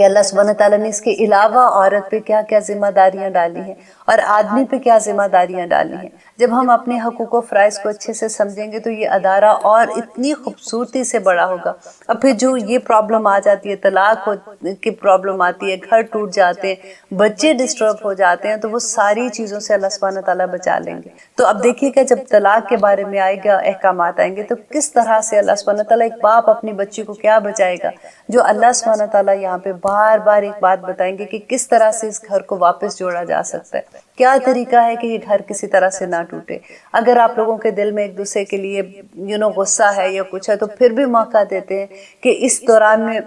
کہ اللہ سبحانہ تعالیٰ نے اس کے علاوہ عورت پہ کیا کیا ذمہ داریاں ڈالی ہیں اور آدمی پہ کیا ذمہ داریاں ڈالی ہیں۔ جب ہم اپنے حقوق و فرائض کو اچھے سے سمجھیں گے تو یہ ادارہ اور اتنی خوبصورتی سے بڑا ہوگا۔ اور پھر جو یہ پرابلم آ جاتی ہے، طلاق کی پرابلم آتی ہے، گھر ٹوٹ جاتے ہیں، بچے ڈسٹرب ہو جاتے ہیں، تو وہ ساری چیزوں سے اللہ سبحانہ تعالیٰ بچا لیں گے۔ تو اب دیکھیے کہ جب طلاق کے بارے میں آئے گا، احکامات آئیں گے، تو کس طرح سے اللہ سبحانہ تعالیٰ، ایک باپ اپنی بچی کو کیا بچائے گا، جو اللہ سبحانہ تعالیٰ یہاں پہ بار بار ایک بات بتائیں گے کہ کس طرح سے اس گھر کو واپس جوڑا جا سکتا ہے، کیا طریقہ ہے کہ یہ گھر کسی طرح سے نہ ٹوٹے۔ اگر آپ لوگوں کے دل میں ایک دوسرے کے لیے غصہ ہے یا کچھ ہے، تو پھر بھی موقع دیتے ہیں کہ اس دوران میں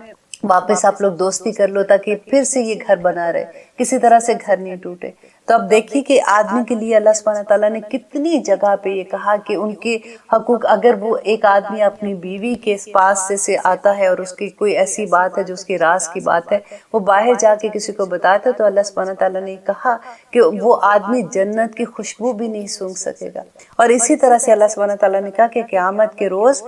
واپس آپ لوگ دوستی کر لو، تاکہ پھر سے یہ گھر بنا رہے، کسی طرح سے گھر نہیں ٹوٹے۔ تو اب دیکھیے کہ آدمی کے لیے اللہ سبحانہ تعالیٰ نے کتنی جگہ پہ یہ کہا کہ ان کے حقوق، اگر وہ ایک آدمی اپنی بیوی کے پاس سے آتا ہے اور اس کی کوئی ایسی بات ہے جو اس کے راز کی بات ہے، وہ باہر جا کے کسی کو بتاتا ہے، تو اللہ سبحانہ تعالیٰ نے کہا کہ وہ آدمی جنت کی خوشبو بھی نہیں سونگھ سکے گا۔ اور اسی طرح سے اللہ سبحانہ تعالیٰ نے کہا کہ قیامت کے روز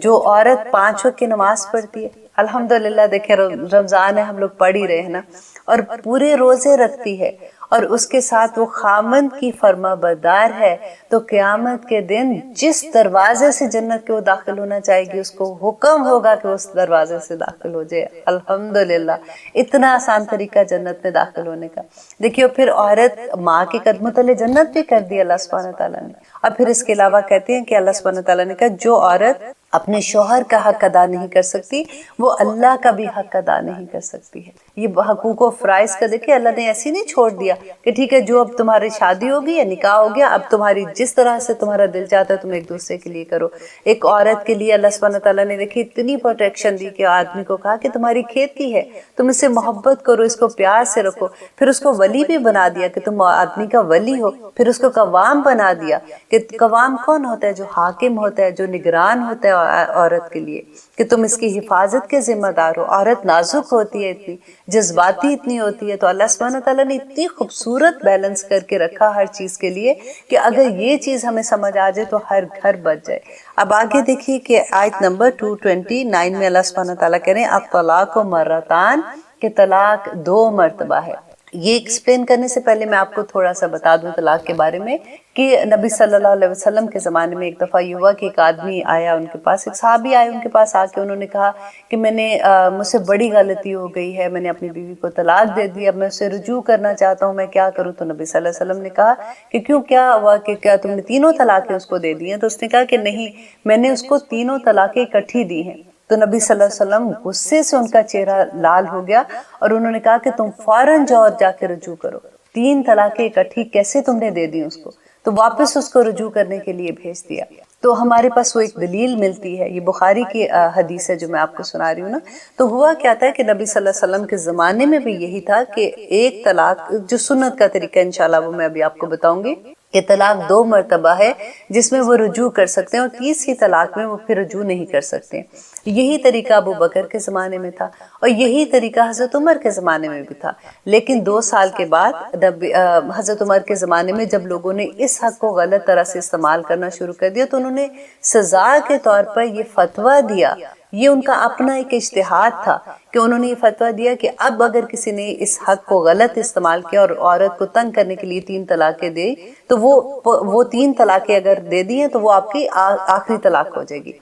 جو عورت 5 وقت کی نماز پڑھتی ہے، الحمدللہ دیکھیں رمضان ہے، ہم لوگ پڑھ ہی رہے ہیں نا، اور پورے روزے رکھتی ہے اور اس کے ساتھ وہ خامند کی فرما بردار ہے، تو قیامت کے دن جس دروازے سے جنت کے وہ داخل ہونا چاہے گی، اس کو حکم ہوگا کہ اس دروازے سے داخل ہو جائے۔ الحمدللہ، اتنا آسان طریقہ جنت میں داخل ہونے کا۔ دیکھیے پھر عورت ماں کے قدموں تلے جنت بھی کر دی اللہ سبحانہ تعالیٰ نے۔ اور پھر اس کے علاوہ کہتے ہیں کہ اللہ سبحانہ تعالیٰ نے کہا جو عورت اپنے شوہر کا حق ادا نہیں کر سکتی، وہ اللہ کا بھی حق ادا نہیں کر سکتی ہے۔ یہ حقوق و فرائض کا دیکھیں اللہ نے ایسے نہیں چھوڑ دیا کہ ٹھیک ہے جو اب تمہاری شادی ہوگی یا نکاح ہو گیا، اب تمہاری جس طرح سے تمہارا دل چاہتا ہے تم ایک دوسرے کے لیے کرو۔ ایک عورت کے لیے اللہ سبحانہ تعالیٰ نے دیکھی اتنی پروٹیکشن دی کہ آدمی کو کہا کہ تمہاری کھیتی ہے، تم اس سے محبت کرو، اس کو پیار سے رکھو۔ پھر اس کو ولی بھی بنا دیا کہ تم آدمی کا ولی ہو۔ پھر اس کو قوام بنا دیا کہ قوام کون ہوتا ہے؟ جو حاکم ہوتا ہے، جو نگران ہوتا ہے عورت کے لیے، کہ تم اس کی حفاظت کے ذمہ دار ہو۔ عورت نازک ہوتی ہے، اتنی جذباتی اتنی ہوتی ہے، تو اللہ سبحانہ تعالیٰ نے اتنی خوبصورت بیلنس کر کے رکھا ہر چیز کے لیے کہ اگر یہ چیز ہمیں سمجھ آ جائے تو ہر گھر بچ جائے۔ اب آگے دیکھیے کہ آیت نمبر 229 میں اللہ سبحانہ تعالیٰ کہہ رہے ہیں الطلاق مرتان، کہ طلاق 2 مرتبہ ہے۔ یہ ایکسپلین کرنے سے پہلے میں آپ کو تھوڑا سا بتا دوں طلاق کے بارے میں کہ نبی صلی اللہ علیہ وسلم کے زمانے میں ایک دفعہ یہ ہوا کہ ایک آدمی آیا ان کے پاس، ایک صحابی آئے ان کے پاس، آ کے انہوں نے کہا کہ مجھ سے بڑی غلطی ہو گئی ہے، میں نے اپنی بیوی کو طلاق دے دی، اب میں اسے رجوع کرنا چاہتا ہوں، میں کیا کروں؟ تو نبی صلی اللہ علیہ وسلم نے کہا کہ کیوں، کیا ہوا، کہ کیا تم نے 3 طلاقیں اس کو دے دی ہیں؟ تو اس نے کہا کہ نہیں، میں نے اس کو 3 طلاقیں اکٹھی دی ہیں۔ تو نبی صلی اللہ علیہ وسلم غصے سے ان کا چہرہ لال ہو گیا اور انہوں نے کہا کہ تم فوراً جاؤ اور جا کے رجوع کرو، 3 طلاقیں اکٹھی کیسے تم نے دے دی اس کو؟ تو واپس اس کو رجوع کرنے کے لیے بھیج دیا۔ تو ہمارے پاس وہ ایک دلیل ملتی ہے، یہ بخاری کی حدیث ہے جو میں آپ کو سنا رہی ہوں نا۔ تو ہوا کیا تھا کہ نبی صلی اللہ علیہ وسلم کے زمانے میں بھی یہی تھا کہ 1 طلاق، جو سنت کا طریقہ انشاءاللہ وہ میں ابھی آپ کو بتاؤں گی، کہ طلاق 2 مرتبہ ہے جس میں وہ رجوع کر سکتے ہیں، اور تیسری طلاق میں وہ پھر رجوع نہیں کر سکتے۔ یہی طریقہ ابو بکر کے زمانے میں تھا اور یہی طریقہ حضرت عمر کے زمانے میں بھی تھا، لیکن 2 سال کے بعد حضرت عمر کے زمانے میں جب لوگوں نے اس حق کو غلط طرح سے استعمال کرنا شروع کر دیا تو انہوں نے سزا کے طور پر یہ فتویٰ دیا، یہ ان کا اپنا ایک اجتہاد تھا کہ انہوں نے یہ فتویٰ دیا کہ اب اگر کسی نے اس حق کو غلط استعمال کیا اور عورت کو تنگ کرنے کے لیے 3 طلاقیں دے، تو وہ 3 طلاقیں اگر دے دی ہیں تو وہ آپ کی آخری طلاق ہو جائے گی۔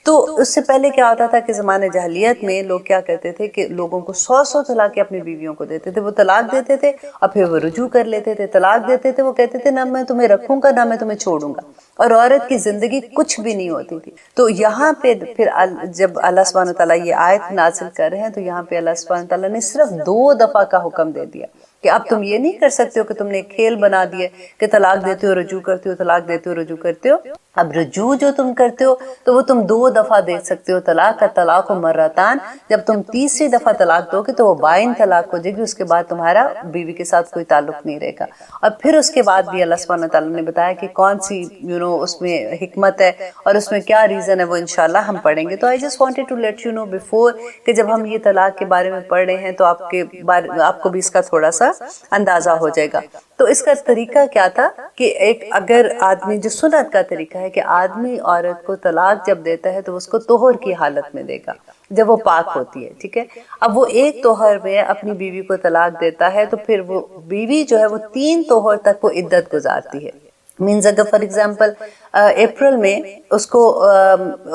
تو اس سے پہلے کیا ہوتا تھا کہ زمانہ جاہلیت میں لوگ کیا کرتے تھے کہ لوگوں کو 100 طلاقیں اپنی بیویوں کو دیتے تھے، وہ طلاق دیتے تھے اور پھر وہ رجوع کر لیتے تھے، طلاق دیتے تھے، وہ کہتے تھے نہ میں تمہیں رکھوں گا نہ میں تمہیں چھوڑوں گا، اور عورت کی زندگی کچھ بھی نہیں ہوتی تھی۔ تو یہاں پہ پھر جب اللہ سبحانہ تعالیٰ یہ آیت نازل کر رہے ہیں تو یہاں پہ اللہ سبحانہ تعالیٰ نے صرف 2 دفعہ کا حکم دے دیا کہ اب تم یہ نہیں کر سکتے ہو کہ تم نے ایک کھیل بنا دیا کہ طلاق دیتے ہو رجوع کرتے ہو، طلاق دیتے ہو رجوع کرتے ہو۔ اب رجوع جو تم کرتے ہو تو وہ تم 2 دفعہ دے سکتے ہو، طلاق کا طلاق مرتان، جب تم تیسری دفعہ طلاق دو گے تو وہ بائن طلاق ہو جائے گی، اس کے بعد تمہارا بیوی کے ساتھ کوئی تعلق نہیں رہے گا۔ اور پھر اس کے بعد بھی اللہ سبحانہ تعالیٰ نے بتایا کہ کون سی اس میں حکمت ہے اور اس میں کیا ریزن ہے، وہ انشاءاللہ ہم پڑھیں گے۔ تو I just wanted to let you know before کہ جب ہم یہ طلاق کے بارے میں پڑھ رہے ہیں تو آپ کو بھی اس کا تھوڑا سا اندازہ ہو جائے گا۔ تو اس کا طریقہ کیا تھا کہ ایک اگر آدمی، جو سنت کا طریقہ ہے کہ آدمی عورت کو طلاق جب دیتا ہے تو اس کو طہر کی حالت میں دے گا جب وہ پاک ہوتی ہے، ٹھیک ہے. اب وہ ایک طہر میں اپنی بیوی کو طلاق دیتا ہے تو پھر وہ بیوی جو ہے وہ 3 طہر تک وہ عدت گزارتی ہے. مینز اگر فار ایگزامپل اپریل میں اس کو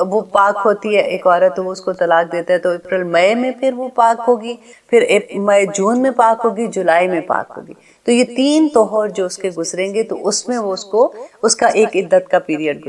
وہ پاک ہوتی ہے ایک عورت، تو وہ اس کو طلاق دیتا ہے تو اپریل مئی میں پھر وہ پاک ہوگی، پھر مئی جون میں پاک ہوگی، جولائی میں پاک ہوگی. تو یہ 3 طہر جو اس کے گزریں گے تو اس میں وہ اس کو اس کا ایک عدت کا پیریڈ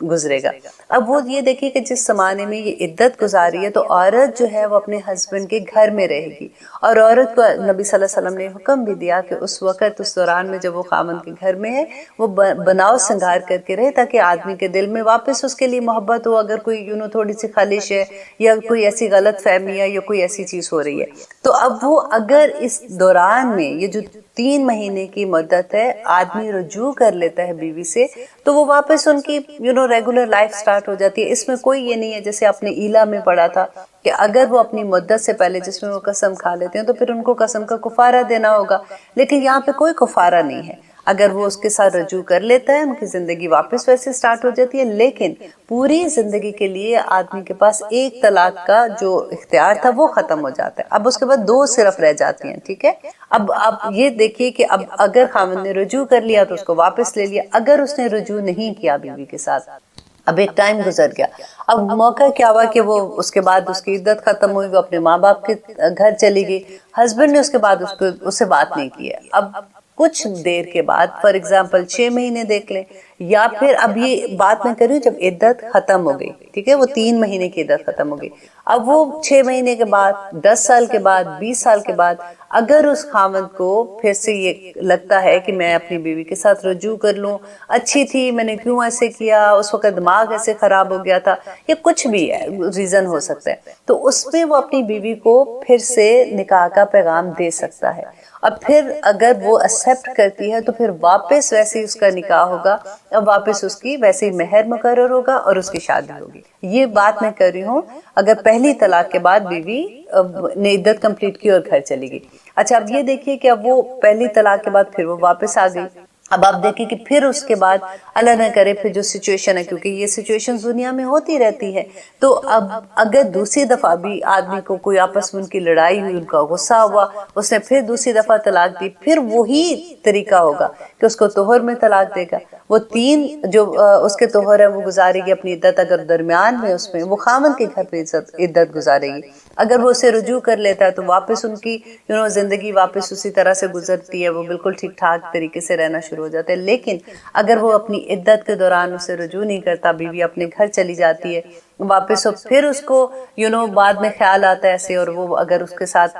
گزرے گا. اب وہ یہ دیکھیے کہ جس زمانے میں یہ عدت گزاری ہے تو عورت جو ہے وہ اپنے ہسبینڈ کے گھر میں رہے گی، اور عورت کو نبی صلی اللہ علیہ وسلم نے حکم بھی دیا کہ اس وقت، اس دوران میں جب وہ خاوند کے گھر میں ہے، وہ بناؤ سنگار کر کے رہے تاکہ آدمی کے دل میں واپس اس کے لیے محبت ہو. اگر کوئی تھوڑی سی خلش ہے یا کوئی ایسی غلط فہمی ہے یا کوئی ایسی چیز ہو رہی ہے، تو اب وہ اگر اس دوران میں یہ جو 3 مہینے کی مدت ہے آدمی رجوع کر لیتا ہے بیوی سے، تو وہ واپس ان کی ریگولر لائف سٹارٹ ہو جاتی ہے. اس میں کوئی یہ نہیں ہے جیسے آپ نے ایلا میں پڑھا تھا کہ اگر وہ اپنی مدت سے پہلے جس میں وہ قسم کھا لیتے ہیں تو پھر ان کو قسم کا کفارہ دینا ہوگا، لیکن یہاں پہ کوئی کفارہ نہیں ہے. اگر وہ اس کے ساتھ رجوع کر لیتا ہے ان کی زندگی واپس ویسے سٹارٹ ہو جاتی ہے، لیکن پوری زندگی کے لیے آدمی کے پاس ایک طلاق کا جو اختیار تھا وہ ختم ہو جاتا ہے. اب اس کے بعد 2 صرف رہ جاتی ہیں، ٹھیک ہے. اب آپ یہ دیکھیے کہ اب اگر خاوند نے رجوع کر لیا تو اس کو واپس لے لیا، اگر اس نے رجوع نہیں کیا بیوی کے ساتھ، اب ایک ٹائم گزر گیا، اب موقع کیا ہوا کہ وہ اس کے بعد اس کی عدت ختم ہوئی، وہ اپنے ماں باپ کے گھر چلی گئی، ہسبینڈ نے اس کے بعد اس سے بات نہیں کی ہے. اب کچھ دیر کے بعد فار ایگزامپل 6 مہینے دیکھ لیں، یا پھر اب یہ بات میں کر رہی ہوں جب عدت ختم ہو گئی، ٹھیک ہے، وہ 3 مہینے کی عدت ختم ہو گئی. اب وہ 6 مہینے کے بعد، 10 سال کے بعد، 20 سال کے بعد اگر اس خاوند کو پھر سے یہ لگتا ہے کہ میں اپنی بیوی کے ساتھ رجوع کر لوں، اچھی تھی، میں نے کیوں ایسے کیا، اس وقت دماغ ایسے خراب ہو گیا تھا، یہ کچھ بھی ہے ریزن ہو سکتا ہے، تو اس میں وہ اپنی بیوی کو پھر سے نکاح کا پیغام دے سکتا ہے. اب پھر اگر وہ ایکسیپٹ کرتی ہے تو پھر واپس ویسے ہی اس کا نکاح ہوگا، اب واپس اس کی ویسے ہی مہر مقرر ہوگا اور اس کی شادی ہوگی. یہ بات میں کر رہی ہوں اگر پہلی طلاق کے بعد بیوی نے عدت کمپلیٹ کی اور گھر چلی گئی. اچھا اب یہ دیکھیے کہ اب وہ پہلی طلاق کے بعد پھر وہ واپس آ گئی. اب آپ دیکھیں کہ پھر اس کے بعد اللہ نہ کرے پھر جو سچویشن ہے، کیونکہ یہ سچویشن دنیا میں ہوتی رہتی ہے، تو اب اگر دوسری دفعہ بھی آدمی کو کوئی آپس میں ان کی لڑائی ہوئی، ان کا غصہ ہوا، اس نے پھر دوسری دفعہ طلاق دی، پھر وہی طریقہ ہوگا کہ اس کو طہر میں طلاق دے گا. وہ 3 جو اس کے طہر ہے وہ گزارے گی اپنی عدت، اگر درمیان میں اس میں وہ خاوند کے گھر پہ عدت گزارے گی. اگر وہ اسے رجوع کر لیتا ہے تو واپس ان کی زندگی واپس اسی طرح سے گزرتی ہے، وہ بالکل ٹھیک ٹھاک طریقے سے رہنا شروع ہو جاتے ہیں. لیکن اگر وہ اپنی عدت کے دوران اسے رجوع نہیں کرتا، بیوی اپنے گھر چلی جاتی ہے واپس، اور پھر اس کو بعد میں خیال آتا ہے ایسے، اور وہ اگر اس کے ساتھ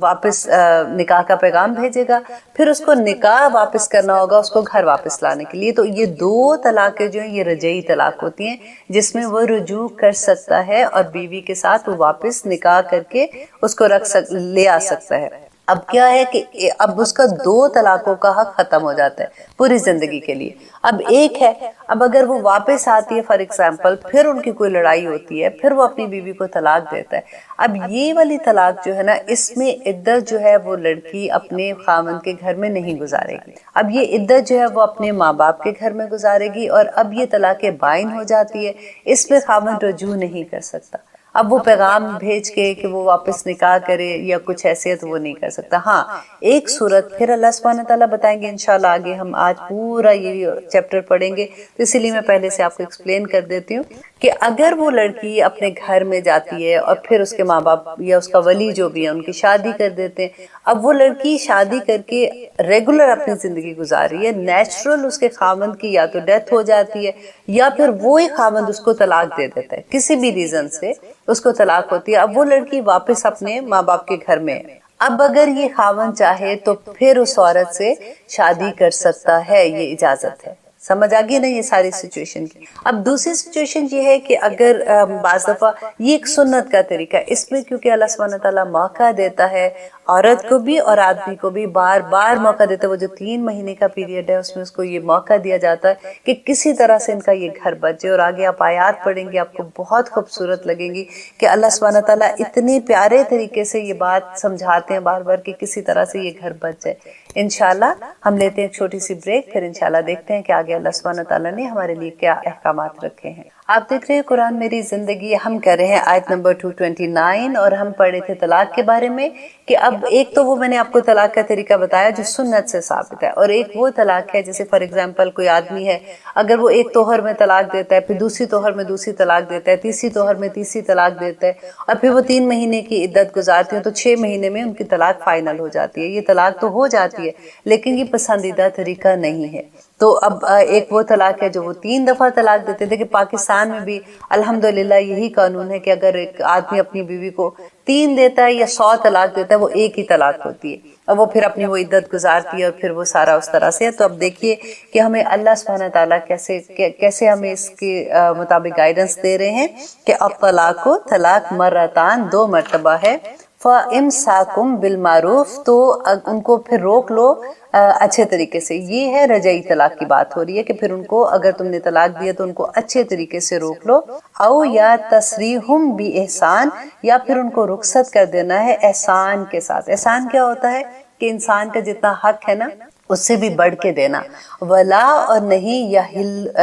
واپس نکاح کا پیغام بھیجے گا، پھر اس کو نکاح واپس کرنا ہوگا اس کو گھر واپس لانے کے لیے. تو یہ 2 طلاقیں جو ہیں یہ رجعی طلاق ہوتی ہیں، جس میں وہ رجوع کر سکتا ہے اور بیوی کے ساتھ وہ واپس نکاح کر کے اس کو لے آ سکتا ہے. اب کیا ہے کہ اب اس کا 2 طلاقوں کا حق ختم ہو جاتا ہے پوری زندگی کے لیے. اب ایک ہے، اب اگر وہ واپس آتی ہے فار ایگزامپل، پھر ان کی کوئی لڑائی ہوتی ہے، پھر وہ اپنی بیوی کو طلاق دیتا ہے. اب یہ والی طلاق جو ہے نا، اس میں عدت جو ہے وہ لڑکی اپنے خاوند کے گھر میں نہیں گزارے گی. اب یہ عدت جو ہے وہ اپنے ماں باپ کے گھر میں گزارے گی، اور اب یہ طلاق بائن ہو جاتی ہے. اس میں خاوند رجوع نہیں کر سکتا. اب وہ پیغام بھیج کے کہ وہ واپس نکاح کرے یا کچھ ایسے ہے تو وہ نہیں کر سکتا. ہاں ایک صورت پھر اللہ سبحانہ تعالیٰ بتائیں گے انشاءاللہ آگے، ہم آج پورا یہ چیپٹر پڑھیں گے تو اسی لیے میں پہلے سے آپ کو ایکسپلین کر دیتی ہوں کہ اگر وہ لڑکی اپنے گھر میں جاتی ہے اور پھر اس کے ماں باپ یا اس کا ولی جو بھی ہے ان کی شادی کر دیتے ہیں، اب وہ لڑکی شادی کر کے ریگولر اپنی زندگی گزار رہی ہے، نیچرل اس کے خاوند کی یا تو ڈیتھ ہو جاتی ہے یا پھر وہی خاوند اس کو طلاق دے دیتا ہے، کسی بھی ریزن سے اس کو طلاق ہوتی ہے. اب وہ لڑکی واپس اپنے ماں باپ کے گھر میں ہے. اب اگر یہ خاوند چاہے تو پھر اس عورت سے شادی کر سکتا ہے، یہ اجازت ہے. سمجھ آگئی نا یہ ساری سچویشن کی. اب دوسری سچویشن یہ ہے کہ اگر بعض دفعہ یہ ایک سنت کا طریقہ ہے، اس میں کیونکہ اللہ سبحانہ تعالیٰ موقع دیتا ہے عورت کو بھی اور آدمی کو بھی بار بار موقع دیتے. وہ جو 3 مہینے کا پیریڈ ہے اس میں اس کو یہ موقع دیا جاتا ہے کہ کسی طرح سے ان کا یہ گھر بچ جائے. اور آگے آپ آیات پڑھیں گے آپ کو بہت خوبصورت لگیں گی کہ اللہ سبحانہ تعالیٰ اتنے پیارے طریقے سے یہ بات سمجھاتے ہیں بار بار کہ کسی طرح سے یہ گھر بچ جائے. انشاءاللہ ہم لیتے ہیں ایک چھوٹی سی بریک, پھر انشاءاللہ دیکھتے ہیں کہ آگے اللہ سبحانہ تعالیٰ نے ہمارے لیے کیا احکامات رکھے ہیں. آپ دیکھ رہے ہیں قرآن میری زندگی. ہم کر رہے ہیں آیت نمبر 229 اور ہم پڑھے تھے طلاق کے بارے میں کہ اب ایک تو وہ میں نے آپ کو طلاق کا طریقہ بتایا جو سنت سے ثابت ہے, اور ایک وہ طلاق ہے جیسے فار ایگزامپل کوئی آدمی ہے اگر وہ ایک توہر میں طلاق دیتا ہے, پھر دوسری توہر میں دوسری طلاق دیتا ہے, تیسری توہر میں تیسری طلاق دیتا ہے, اور پھر وہ 3 مہینے کی عدت گزارتی ہیں تو 6 مہینے میں ان کی طلاق فائنل ہو جاتی ہے. یہ طلاق تو ہو جاتی ہے لیکن یہ پسندیدہ طریقہ نہیں ہے. تو اب ایک وہ طلاق ہے جو وہ 3 دفعہ طلاق دیتے تھے کہ پاکستان میں بھی الحمدللہ یہی قانون ہے کہ اگر ایک آدمی اپنی بیوی کو 3 دیتا ہے یا 100 طلاق دیتا ہے وہ ایک ہی طلاق ہوتی ہے, اور وہ پھر اپنی وہ عدت گزارتی ہے اور پھر وہ سارا اس طرح سے ہے. تو اب دیکھیے کہ ہمیں اللہ سبحانہ تعالیٰ کیسے ہمیں اس کے مطابق گائیڈنس دے رہے ہیں کہ الطلاق کو طلاق مرتان 2 مرتبہ ہے. فَإِمْسَاكُمْ بِالْمَعْرُوفِ تو ان کو پھر روک لو اچھے طریقے سے. یہ ہے رجعی طلاق کی بات ہو رہی ہے کہ پھر ان کو اگر تم نے طلاق دیا تو ان کو اچھے طریقے سے روک لو. او یا تسریحم بِإِحْسَان یا پھر ان کو رخصت کر دینا ہے احسان کے ساتھ. احسان کیا ہوتا ہے کہ انسان کا جتنا حق ہے نا اس سے بھی بڑھ کے دینا. ولا اور نہیں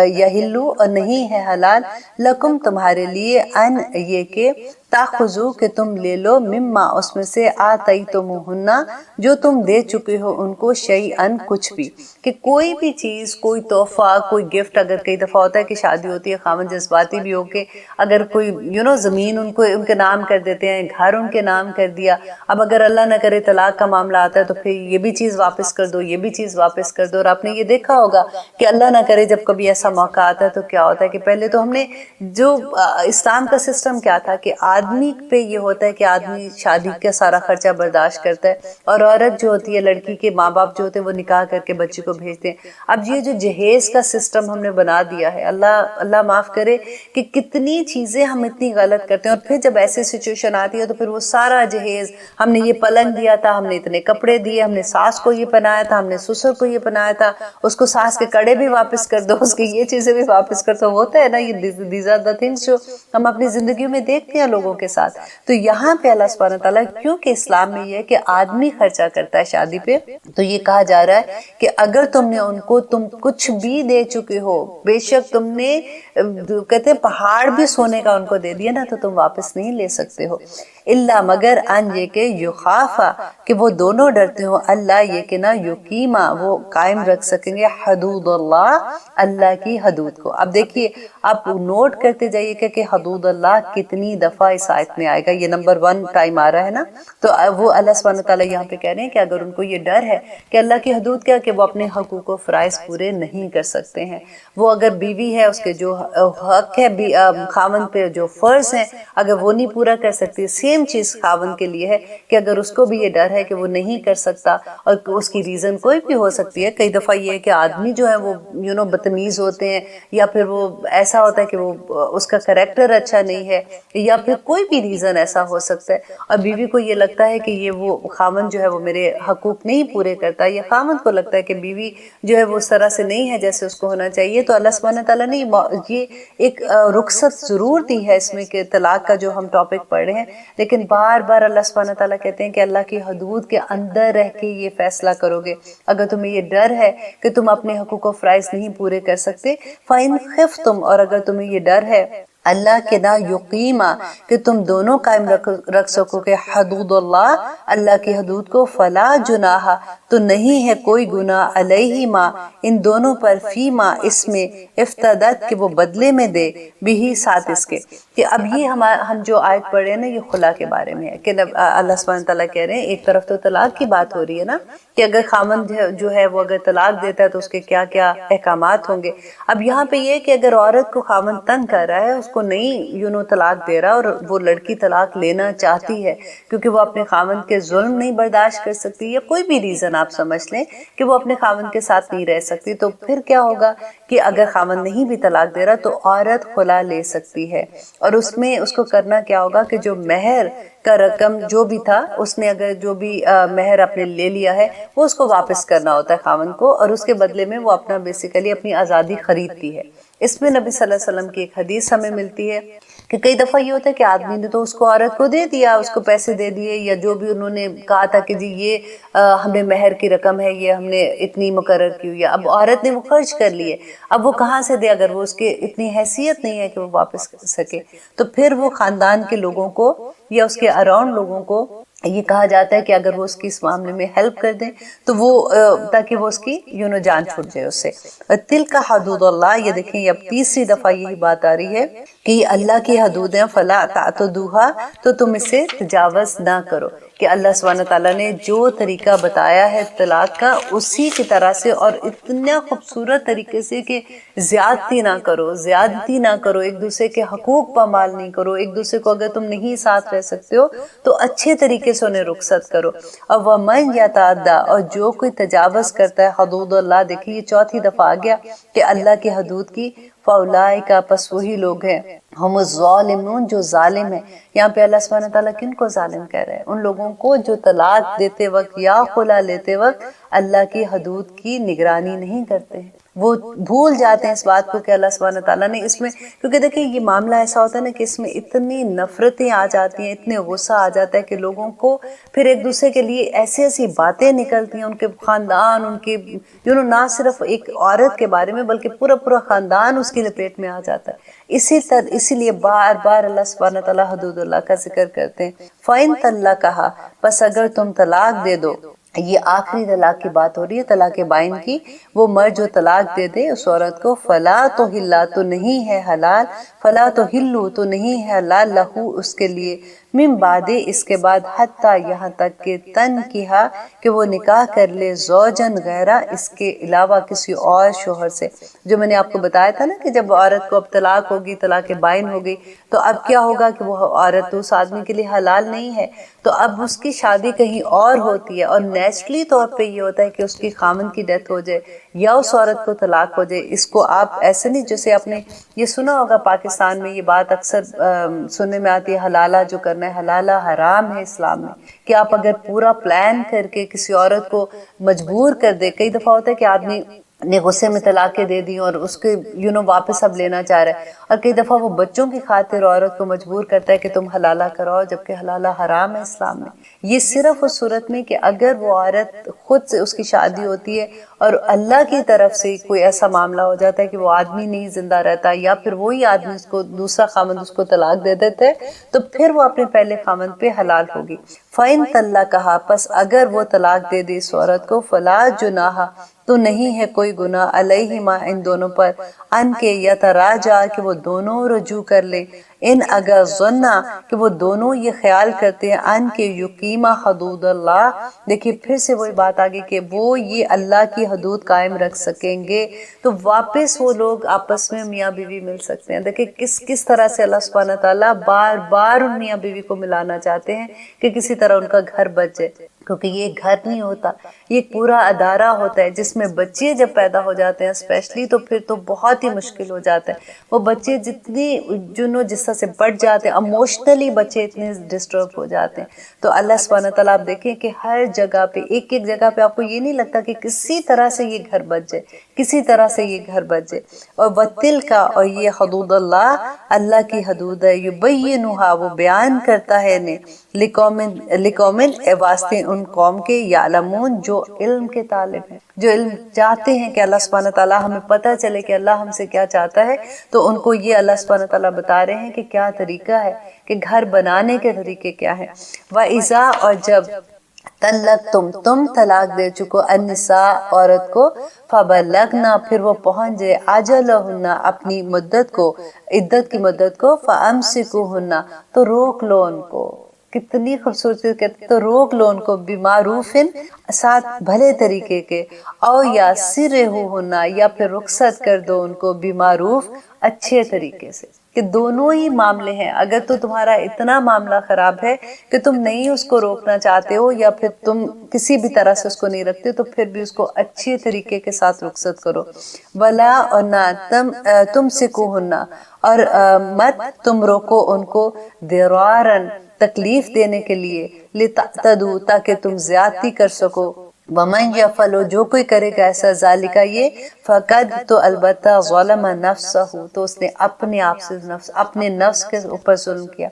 یحلو اور نہیں ہے حلال لکم تمہارے لیے ان یہ کہ تاخذو کہ تم لے لو مما اس میں سے آتیتموہن جو تم دے چکے ہو ان کو شیئن کچھ بھی, کہ کوئی بھی چیز کوئی تحفہ کوئی گفٹ. اگر کئی دفعہ ہوتا ہے کہ شادی ہوتی ہے خاوند جذباتی بھی ہو کے اگر کوئی زمین ان کے نام کر دیتے ہیں, گھر ان کے نام کر دیا. اب اگر اللہ نہ کرے طلاق کا معاملہ آتا ہے تو پھر یہ بھی چیز واپس کر دو, یہ بھی چیز واپس کر دو. اور آپ نے یہ دیکھا ہوگا کہ اللہ نہ کرے جب کبھی ایسا موقع آتا ہے تو کیا ہوتا ہے کہ پہلے تو ہم نے جو اسلام کا سسٹم کیا تھا کہ آدمی پہ یہ ہوتا ہے کہ آدمی شادی کا سارا خرچہ برداشت کرتا ہے اور عورت جو ہوتی ہے لڑکی کے ماں باپ جو ہوتے ہیں وہ نکاح کر کے بچے کو بھیجتے ہیں. اب یہ جو جہیز کا سسٹم ہم نے بنا دیا ہے, اللہ معاف کرے کہ کتنی چیزیں ہم اتنی غلط کرتے ہیں. اور پھر جب ایسی سچویشن آتی ہے تو پھر وہ سارا جہیز ہم نے یہ پلنگ دیا تھا, ہم نے اتنے کپڑے دیے, ہم نے ساس کو یہ پہنایا تھا, ہم نے سسر کو یہ پہنایا تھا, اس کو ساس کے کڑے بھی واپس کر دو, اس کی یہ چیزیں بھی واپس کر دو. ہوتا ہے نا یہ دیز آر دا تھنگس جو ہم اپنی زندگیوں میں دیکھتے ہیں لوگوں کے ساتھ. تو یہاں پہ اللہ سبحانہ تعالیٰ کیونکہ اسلام میں یہ ہے کہ آدمی خرچہ کرتا ہے شادی پہ, تو یہ کہا جا رہا ہے کہ اگر تم نے ان کو تم کچھ بھی دے چکے ہو, بے شک تم نے کہتے ہیں پہاڑ بھی سونے کا ان کو دے دیا نا تو تم واپس نہیں لے سکتے ہو. اللہ مگر ان یہ کہ یخافا کہ وہ دونوں ڈرتے ہو, اللہ یہ کہ نہ یقیما وہ قائم رکھ سکیں گے حدود اللہ کی حدود کو. اب دیکھیے آپ نوٹ کرتے جائیے کہ حدود اللہ کتنی دفعہ اس آیت میں آئے گا. یہ نمبر 1 ٹائم آ رہا ہے نا. تو وہ اللہ سبحانہ تعالیٰ یہاں پہ کہہ رہے ہیں کہ اگر ان کو یہ ڈر ہے کہ اللہ کی حدود کیا کہ وہ اپنے حقوق و فرائض پورے نہیں کر سکتے ہیں, وہ اگر بیوی ہے اس کے جو حق ہے خاوند پہ جو فرض ہیں اگر وہ نہیں پورا کر سکتی, سیم چیز خاوند کے لیے ہے کہ اگر اس کو بھی یہ ڈر ہے کہ وہ نہیں کر سکتا اور اس کی ریزن کوئی بھی ہو سکتی ہے. کئی دفعہ یہ ہے کہ آدمی جو ہے وہ بدتمیز ہوتے ہیں, یا پھر وہ ایسا ہوتا ہے کہ وہ اس کا کریکٹر اچھا نہیں ہے, یا پھر کوئی بھی ریزن ایسا ہو سکتا ہے, اور بیوی کو یہ لگتا ہے کہ یہ وہ خاوند جو ہے وہ میرے حقوق نہیں پورے کرتا, یا خاوند کو لگتا ہے کہ بیوی جو ہے وہ اس طرح سے نہیں ہے جیسے اس کو ہونا چاہیے. تو اللہ سبحانہ تعالیٰ نے یہ ایک رخصت ضرور دی ہے اس میں کہ طلاق کا جو ہم ٹاپک پڑھ رہے ہیں, لیکن بار بار اللہ سبحانہ تعالیٰ کہتے ہیں کہ اللہ کی حدود کے اندر رہ کے یہ فیصلہ کرو گے. اگر تمہیں یہ ڈر ہے کہ تم اپنے حقوق و فرائض نہیں پورے کر سکتے, فَإِنْ خِفْتُمْ اور اگر تمہیں یہ ڈر ہے اللہ کے نہ یقیما کہ تم دونوں قائم رکھ سکو کہ حدود اللہ کی حدود کو, فلا جناح تو نہیں ہے کوئی گناہ علیہما ان دونوں پر, فیما اس میں افتدت کہ وہ بدلے میں دے, بھی ساتھ اس کے. کہ اب یہ ہم جو آیت پڑھ رہے ہیں نا یہ خلا کے بارے میں ہے کہ اللہ سبحانہ تعالیٰ کہہ رہے ہیں ایک طرف تو طلاق کی بات ہو رہی ہے نا کہ اگر خامند جو ہے وہ اگر طلاق دیتا ہے تو اس کے کیا کیا احکامات ہوں گے. اب یہاں پہ یہ کہ اگر عورت کو خامند تنگ کر رہا ہے, اس کو نہیں طلاق دے رہا اور وہ لڑکی طلاق لینا چاہتی ہے کیونکہ وہ اپنے خامند کے ظلم نہیں برداشت کر سکتی یا کوئی بھی ریزن آپ سمجھ لیں کہ وہ اپنے خاوند کے ساتھ نہیں رہ سکتی، تو پھر کیا ہوگا کہ اگر خاوند نہیں بھی طلاق دے رہا تو عورت خلا لے سکتی ہے، اور اس میں اس کو کرنا کیا ہوگا کہ جو مہر کا رقم جو بھی تھا، اس نے اگر جو بھی مہر اپنے لے لیا ہے وہ اس کو واپس کرنا ہوتا ہے خاوند کو، اور اس کے بدلے میں وہ اپنا بیسیکلی اپنی آزادی خریدتی ہے۔ اس میں نبی صلی اللہ علیہ وسلم کی ایک حدیث ہمیں ملتی ہے کہ کئی دفعہ یہ ہوتا ہے کہ آدمی نے تو اس کو عورت کو دے دیا، اس کو پیسے دے دیے، یا جو بھی انہوں نے کہا تھا کہ جی یہ ہم نے مہر کی رقم ہے، یہ ہم نے اتنی مقرر کی ہوئی ہے، اب عورت نے وہ خرچ کر لیے، اب وہ کہاں سے دے اگر وہ اس کے اتنی حیثیت نہیں ہے کہ وہ واپس کر سکے؟ تو پھر وہ خاندان کے لوگوں کو یا اس کے اراؤنڈ لوگوں کو یہ کہا جاتا ہے کہ اگر وہ اس کی اس معاملے میں ہیلپ کر دیں تو وہ تاکہ وہ اس کی جان چھوٹ جائے اس سے۔ تلک حدود اللہ، یہ دیکھیں یہ اب تیسری دفعہ یہی بات آ رہی ہے کہ یہ اللہ کی حدود ہیں، فلا تعتدوها، تو تم اسے تجاوز نہ کرو، کہ اللہ سبحانہ تعالیٰ نے جو طریقہ بتایا ہے طلاق کا اسی کی طرح سے، اور اتنا خوبصورت طریقے سے کہ زیادتی نہ کرو، زیادتی نہ کرو، ایک دوسرے کے حقوق پامال نہیں کرو، ایک دوسرے کو اگر تم نہیں ساتھ رہ سکتے ہو تو اچھے طریقے سے انہیں رخصت کرو۔ اور وَمَن يَتَعَدَّ، اور جو کوئی تجاوز کرتا ہے حدود اللہ، دیکھیے یہ چوتھی دفعہ آ گیا کہ اللہ کی حدود کی، فَأُولَٰئِکَ، پس وہی لوگ ہیں، ہم الظالمون، جو ظالم ہیں۔ یہاں پہ اللہ سبحانہ تعالیٰ کن کو ظالم کہہ رہے ہیں؟ ان لوگوں کو جو طلاق دیتے وقت یا خلا لیتے وقت اللہ کی حدود کی نگرانی نہیں کرتے ہیں، وہ بھول جاتے ہیں اس بات کو کہ اللہ سبحانہ تعالیٰ نے اس میں، کیونکہ دیکھیں یہ معاملہ ایسا ہوتا ہے نا کہ اس میں اتنی نفرتیں آ جاتی ہیں، اتنے غصہ آ جاتا ہے کہ لوگوں کو پھر ایک دوسرے کے لیے ایسی ایسی باتیں نکلتی ہیں، ان کے خاندان، ان کے نہ صرف ایک عورت کے بارے میں بلکہ پورا خاندان اس کی لپیٹ میں آ جاتا ہے۔ اسی لیے بار بار اللہ سبحانہ تعالیٰ حدود اللہ کا ذکر کرتے ہیں۔ فَإِن طَلَّقَهَا، پس اگر تم طلاق دے دو، یہ آخری طلاق کی بات ہو رہی ہے، طلاق بائن کی، وہ مرد جو طلاق دے دے اس عورت کو، فلا تو ہلا، تو نہیں ہے حلال، فلا تو ہلو، تو نہیں ہے حلال، لہو، اس کے لیے، من بعد، اس کے بعد، حتیٰ، یہاں تک کہ تنکیہا، کہ وہ نکاح کر لے، زوجن غیرہ، اس کے علاوہ کسی اور شوہر سے۔ جو میں نے آپ کو بتایا تھا نا کہ جب عورت کو اب طلاق ہوگی، طلاق بائن ہوگی، تو اب کیا ہوگا کہ وہ عورت اس آدمی کے لیے حلال نہیں ہے، تو اب اس کی شادی کہیں اور ہوتی ہے، اور نیچرلی طور پہ یہ ہوتا ہے کہ اس کی خامن کی ڈیتھ ہو جائے یا اس عورت کو طلاق ہو جائے۔ اس کو آپ ایسے نہیں، جیسے آپ نے یہ سنا ہوگا پاکستان میں یہ بات اکثر سننے میں آتی ہے، حلالہ جو کرنا ہے، حلالہ حرام ہے اسلام میں، کہ آپ اگر پورا پلان کر کے کسی عورت کو مجبور کر دے، کئی دفعہ ہوتا ہے کہ آدمی نے غصے میں طلاقیں دے دی اور اس کے واپس اب لینا چاہ رہا ہے، اور کئی دفعہ وہ بچوں کی خاطر عورت کو مجبور کرتا ہے کہ تم حلالہ کراؤ، جبکہ حلالہ حرام ہے اسلام میں۔ یہ صرف اس صورت میں کہ اگر وہ عورت خود سے اس کی شادی ہوتی ہے اور اللہ کی طرف سے کوئی ایسا معاملہ ہو جاتا ہے کہ وہ آدمی نہیں زندہ رہتا، یا پھر وہی آدمی اس کو، دوسرا خامند اس کو طلاق دے دیتا ہے، تو پھر وہ اپنے پہلے خامند پہ حلال ہوگی۔ فَإِن طَلَّقَهَا، پس اگر وہ طلاق دے دی اس عورت کو، فَلَا جُنَاحَ، تو نہیں ہے کوئی گناہ، علیہما، ان دونوں پر، ان کے یتراجع، کہ وہ دونوں رجوع کر لے، ان اگر ظنا، کہ وہ دونوں یہ خیال کرتے ہیں، ان کے یقیمہ حدود اللہ، دیکھیے پھر سے وہی بات آگے کہ وہ یہ اللہ کی حدود قائم رکھ سکیں گے، تو واپس وہ لوگ آپس میں میاں بیوی مل سکتے ہیں۔ دیکھیں کس طرح سے اللہ سبحانہ تعالیٰ بار بار ان میاں بیوی کو ملانا چاہتے ہیں کہ کسی طرح ان کا گھر بچ جائے، کیونکہ یہ گھر نہیں ہوتا، یہ ایک پورا ادارہ ہوتا ہے جس میں بچے جب پیدا ہو جاتے ہیں اسپیشلی، تو پھر تو بہت ہی مشکل ہو جاتا ہے۔ وہ بچے جتنی جس طرح سے بڑھ جاتے ہیں، اموشنلی بچے اتنے ڈسٹرب ہو جاتے ہیں، تو اللہ سبحانہ تعالیٰ آپ دیکھیں کہ ہر جگہ پہ، ایک جگہ پہ آپ کو یہ نہیں لگتا کہ کسی طرح سے یہ گھر بچ جائے، کسی طرح سے یہ گھر بچ جائے۔ اور وَتِلْكَ، اور یہ حدود اللہ کی حدود ہے، یُبَيِّنُهَا، وہ بیان کرتا ہے انہیں، لِقَوْمٍ، واسطے ان قوم کے، یعلمون، جو علم کے طالب ہیں، جو علم چاہتے ہیں کہ اللہ سبحانہ تعالیٰ ہمیں پتہ چلے کہ اللہ ہم سے کیا چاہتا ہے، تو ان کو یہ اللہ سبحانہ تعالیٰ بتا رہے ہیں کہ کیا طریقہ ہے، کہ گھر بنانے کے طریقے کیا ہیں۔ وَإِذَا، اور جب تم طلاق دے چکو، النساء، عورت کو، فَبَلَّغْنَا، پھر وہ پہنچ جائے، أَجَلَهُنَّ، اپنی مدت کو، عدت کی مدت کو، فَأَمْسِكُوهُنَّ، تو روک لو ان کو۔ کتنی خوبصورتی کہتے، تو روک لو ان کو، بِمَعْرُوفٍ، ساتھ بھلے طریقے کے، او یا سِرِّهُنَّ، یا پھر رخصت کر دو ان کو، بِمَعْرُوف، اچھے طریقے سے۔ کہ دونوں ہی معاملے ہیں. اگر تو تمہارا اتنا معاملہ خراب ہے کہ تم نہیں اس کو روکنا چاہتے ہو یا پھر تم کسی بھی طرح سے اس کو نہیں رکھتے، تو پھر بھی اس کو اچھی طریقے کے ساتھ رخصت کرو. ولا اور نہ تم سکوہن، اور مت تم روکو ان کو، درارن تکلیف دینے کے لیے، لتعتدوا تاکہ تم زیادتی کر سکو. ومن یفعل، جو کوئی کرے گا ایسا، ذالک یہ، فقد تو البتہ، ظلم نفسہ، تو اس نے اپنے آپ سے اپنے نفس کے اوپر ظلم کیا.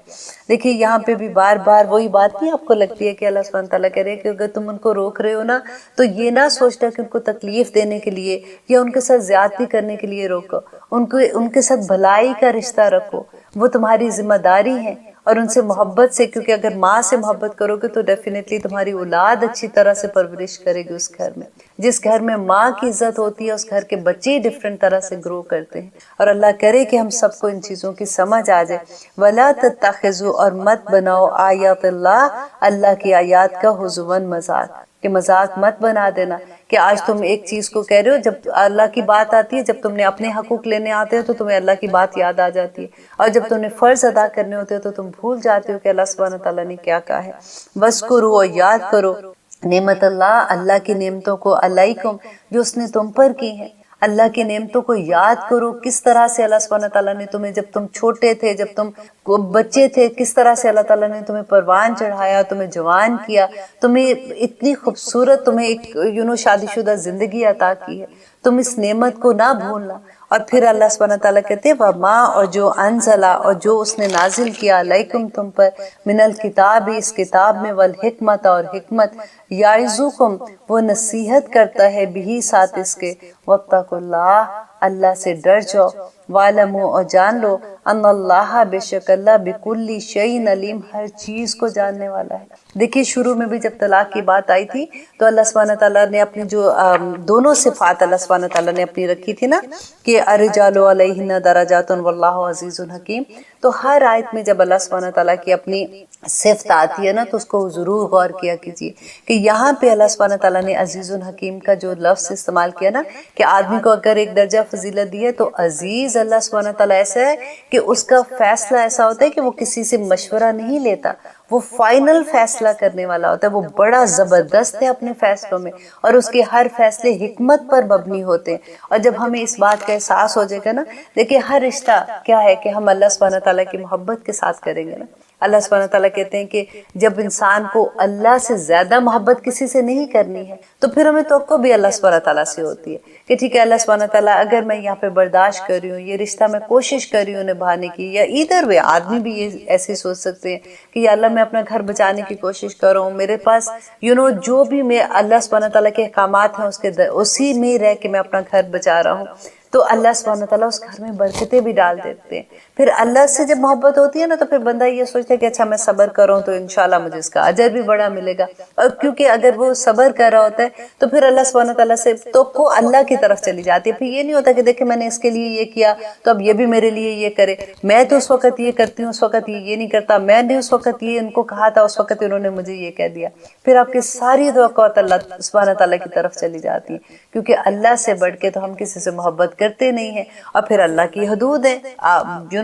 دیکھیے یہاں پہ بھی بار بار وہی بات نہیں آپ کو لگتی ہے کہ اللہ سبحانہ تعالیٰ کہہ رہے ہیں کہ اگر تم ان کو روک رہے ہو نا تو یہ نہ سوچنا کہ ان کو تکلیف دینے کے لیے یا ان کے ساتھ زیادتی کرنے کے لیے روکو، ان کے ساتھ بھلائی کا رشتہ رکھو، وہ تمہاری ذمہ داری ہے. اور ان سے محبت سے، کیونکہ اگر ماں سے محبت کرو گے تو ڈیفینیٹلی تمہاری اولاد اچھی طرح سے پرورش کرے گی اس گھر میں. جس گھر میں ماں کی عزت ہوتی ہے اس گھر کے بچے ڈفرینٹ طرح سے گرو کرتے ہیں. اور اللہ کرے کہ ہم سب کو ان چیزوں کی سمجھ آ جائے. وَلَا تَتَّخِذُوا، اور مت بناؤ، آیات اللہ کی آیات کا ہزواً، مذاق، کہ مذاق مت بنا دینا کہ آج تم ایک چیز کو کہہ رہے ہو، جب اللہ کی بات آتی ہے، جب تم نے اپنے حقوق لینے آتے ہو تو تمہیں اللہ کی بات یاد آ جاتی ہے، اور جب تم نے فرض ادا کرنے ہوتے ہو تو تم بھول جاتے ہو کہ اللہ سبحانہ تعالیٰ نے کیا کہا ہے. وَاذْكُرُوا، اور یاد کرو، نعمت اللہ کی نعمتوں کو، علیکم، جو اس نے تم پر کی ہیں. اللہ کی نعمتوں کو یاد کرو، کس طرح سے اللہ سبحانہ تعالیٰ نے تمہیں، جب تم چھوٹے تھے، جب تم بچے تھے، کس طرح سے اللہ تعالیٰ نے تمہیں پروان چڑھایا، تمہیں جوان کیا، تمہیں اتنی خوبصورت، تمہیں ایک شادی شدہ زندگی عطا کی ہے. تم اس نعمت کو نہ بھولنا. اور پھر اللہ سبحانہ تعالیٰ کہتے ہیں وَمَا، اور جو انزلہ، اور جو اس نے نازل کیا، علیکم، تم پر، من الکتاب، اس کتاب میں، والحکمت، اور حکمت، یعظکم، وہ نصیحت کرتا ہے، بھی ساتھ اس کے، واتقوا اللہ، اللہ سے ڈر جاؤ، وَاعْلَمُوا، اور جان لو، ان اللہ، بے شک اللہ، بِكُلِّ شَيْءٍ علیم، ہر چیز کو جاننے والا ہے. دیکھیے شروع میں بھی جب طلاق کی بات آئی تھی تو اللہ سبحانہ تعالیٰ نے اپنی جو دونوں صفات اللہ سبحانہ تعالیٰ نے اپنی رکھی تھی نا، کہ الرجال علیہن درجات واللہ عزیز حکیم. تو ہر آیت میں جب اللہ سبحانہ تعالیٰ کی اپنی صفت آتی ہے نا تو اس کو ضرور غور کیا کیجیے کہ یہاں پہ اللہ سبحانہ تعالیٰ نے عزیز الحکیم کا جو لفظ استعمال کیا نا، کہ آدمی کو اگر ایک درجہ فضیلت دی ہے تو عزیز اللہ سبحانہ تعالیٰ ایسا ہے کہ اس کا فیصلہ ایسا ہوتا ہے کہ وہ کسی سے مشورہ نہیں لیتا، وہ فائنل فیصلہ کرنے والا ہوتا ہے، وہ بڑا زبردست ہے اپنے فیصلوں میں، اور اس کے ہر فیصلے حکمت پر مبنی ہوتے ہیں. اور جب ہمیں اس بات کا احساس ہو جائے گا نا، دیکھیں ہر رشتہ کیا ہے کہ ہم اللہ سبحانہ تعالیٰ کی محبت کے ساتھ کریں گے نا. اللہ سبحانہ تعالیٰ کہتے ہیں کہ جب انسان کو اللہ سے زیادہ محبت کسی سے نہیں کرنی ہے تو پھر ہمیں توقع بھی اللہ سبحانہ تعالیٰ سے ہوتی ہے کہ ٹھیک ہے اللہ سبحانہ تعالیٰ، اگر میں یہاں پہ برداشت کر رہی ہوں، یہ رشتہ میں کوشش کر رہی ہوں نبھانے کی، یا ادھر وے آدمی بھی یہ ایسے سوچ سکتے ہیں کہ یا اللہ میں اپنا گھر بچانے کی کوشش کر رہا ہوں، میرے پاس جو بھی میں اللہ سبحانہ تعالیٰ کے احکامات ہیں اسی میں رہ کے میں اپنا گھر بچا رہا ہوں، تو اللہ سبحانہ تعالیٰ اس گھر میں برکتیں بھی ڈال دیتے ہیں. پھر اللہ سے جب محبت ہوتی ہے نا تو پھر بندہ یہ سوچتا ہے کہ اچھا میں صبر کروں تو انشاءاللہ مجھے اس کا اجر بھی بڑا ملے گا. اور کیونکہ اگر وہ صبر کر رہا ہوتا ہے تو پھر اللہ سبحانہ تعالیٰ سے توقع اللہ کی طرف چلی جاتی ہے. پھر یہ نہیں ہوتا کہ دیکھیں میں نے اس کے لیے یہ کیا تو اب یہ بھی میرے لیے یہ کرے، میں تو اس وقت یہ کرتی ہوں، اس وقت یہ نہیں کرتا، میں نے اس وقت یہ ان کو کہا تھا، اس وقت انہوں نے مجھے یہ کہہ دیا. پھر آپ کی ساری توقعات اللہ سبحانہ تعالیٰ کی طرف چلی جاتی ہیں، کیونکہ اللہ سے بڑھ کے تو ہم کسی سے محبت کرتے نہیں ہیں. اور پھر اللہ کی حدود ہے،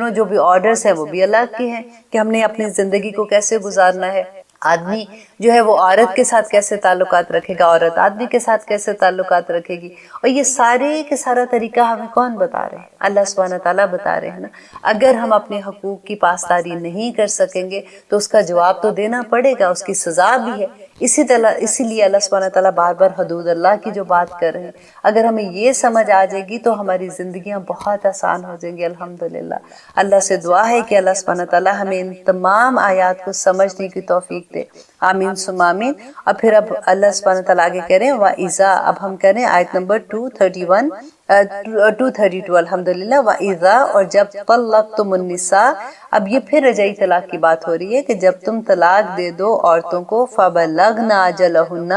جو بھی آرڈرز ہیں وہ بھی اللہ کے ہیں کہ ہم نے اپنی زندگی کو کیسے گزارنا ہے. آدمی جو ہے وہ عورت کے ساتھ کیسے تعلقات رکھے گا، عورت آدمی کے ساتھ کیسے تعلقات رکھے گی، اور یہ سارے کے سارا طریقہ ہمیں کون بتا رہے ہیں؟ اللہ سبحانہ تعالیٰ بتا رہے ہیں نا. اگر ہم اپنے حقوق کی پاسداری نہیں کر سکیں گے تو اس کا جواب تو دینا پڑے گا، اس کی سزا بھی ہے. اسی لیے اللہ سبحانہ تعالیٰ بار بار حدود اللہ کی جو بات کر رہے ہیں، اگر ہمیں یہ سمجھ آ جائے گی تو ہماری زندگیاں بہت آسان ہو جائیں گی. الحمدللہ اللہ سے دعا ہے کہ اللہ سبحانہ تعالیٰ ہمیں ان تمام آیات کو سمجھنے کی توفیق دے. آمین ثم آمین. اور پھر اب اللہ سبحانہ تعالیٰ آگے کہہ رہے ہیں وَإِذَا، اب ہم کہہ رہے ہیں آیت نمبر 232 الحمدللہ. وَإِذَا، اور جب طَلَّقْتُمُ النِّسَاءَ، اب یہ پھر رجعی طلاق کی بات ہو رہی ہے کہ جب تم طلاق دے دو عورتوں کو، فَبَلَّغْنَ أَجَلَهُنَّ،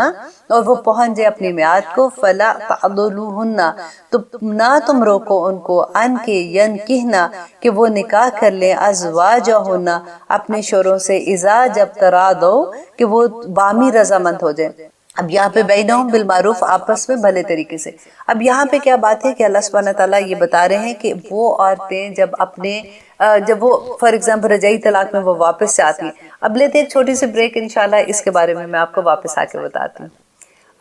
اور وہ پہنچ جائے اپنی میعاد کو، فَلَا تَعْضُلُوهُنَّ، تو نہ تم روکو ان کو، ان کے ينکحن، کہ وہ نکاح کر لیں، ازواجہن، اپنے شوہروں سے، اذا، جب ترادو، کہ وہ باہمی رضامند ہو جائیں. اب یہاں پہ بینہم بالمعروف، آپس میں بھلے طریقے سے. اب یہاں پہ کیا بات ہے کہ اللہ سبحانہ تعالیٰ یہ بتا رہے ہیں کہ وہ عورتیں جب اپنے جب وہ فار ایگزامپل رجعی طلاق میں وہ واپس سے آتی ہیں. اب لیتے ایک چھوٹی سی بریک، انشاءاللہ اس کے بارے میں آپ کو واپس آ کے بتاتی ہوں.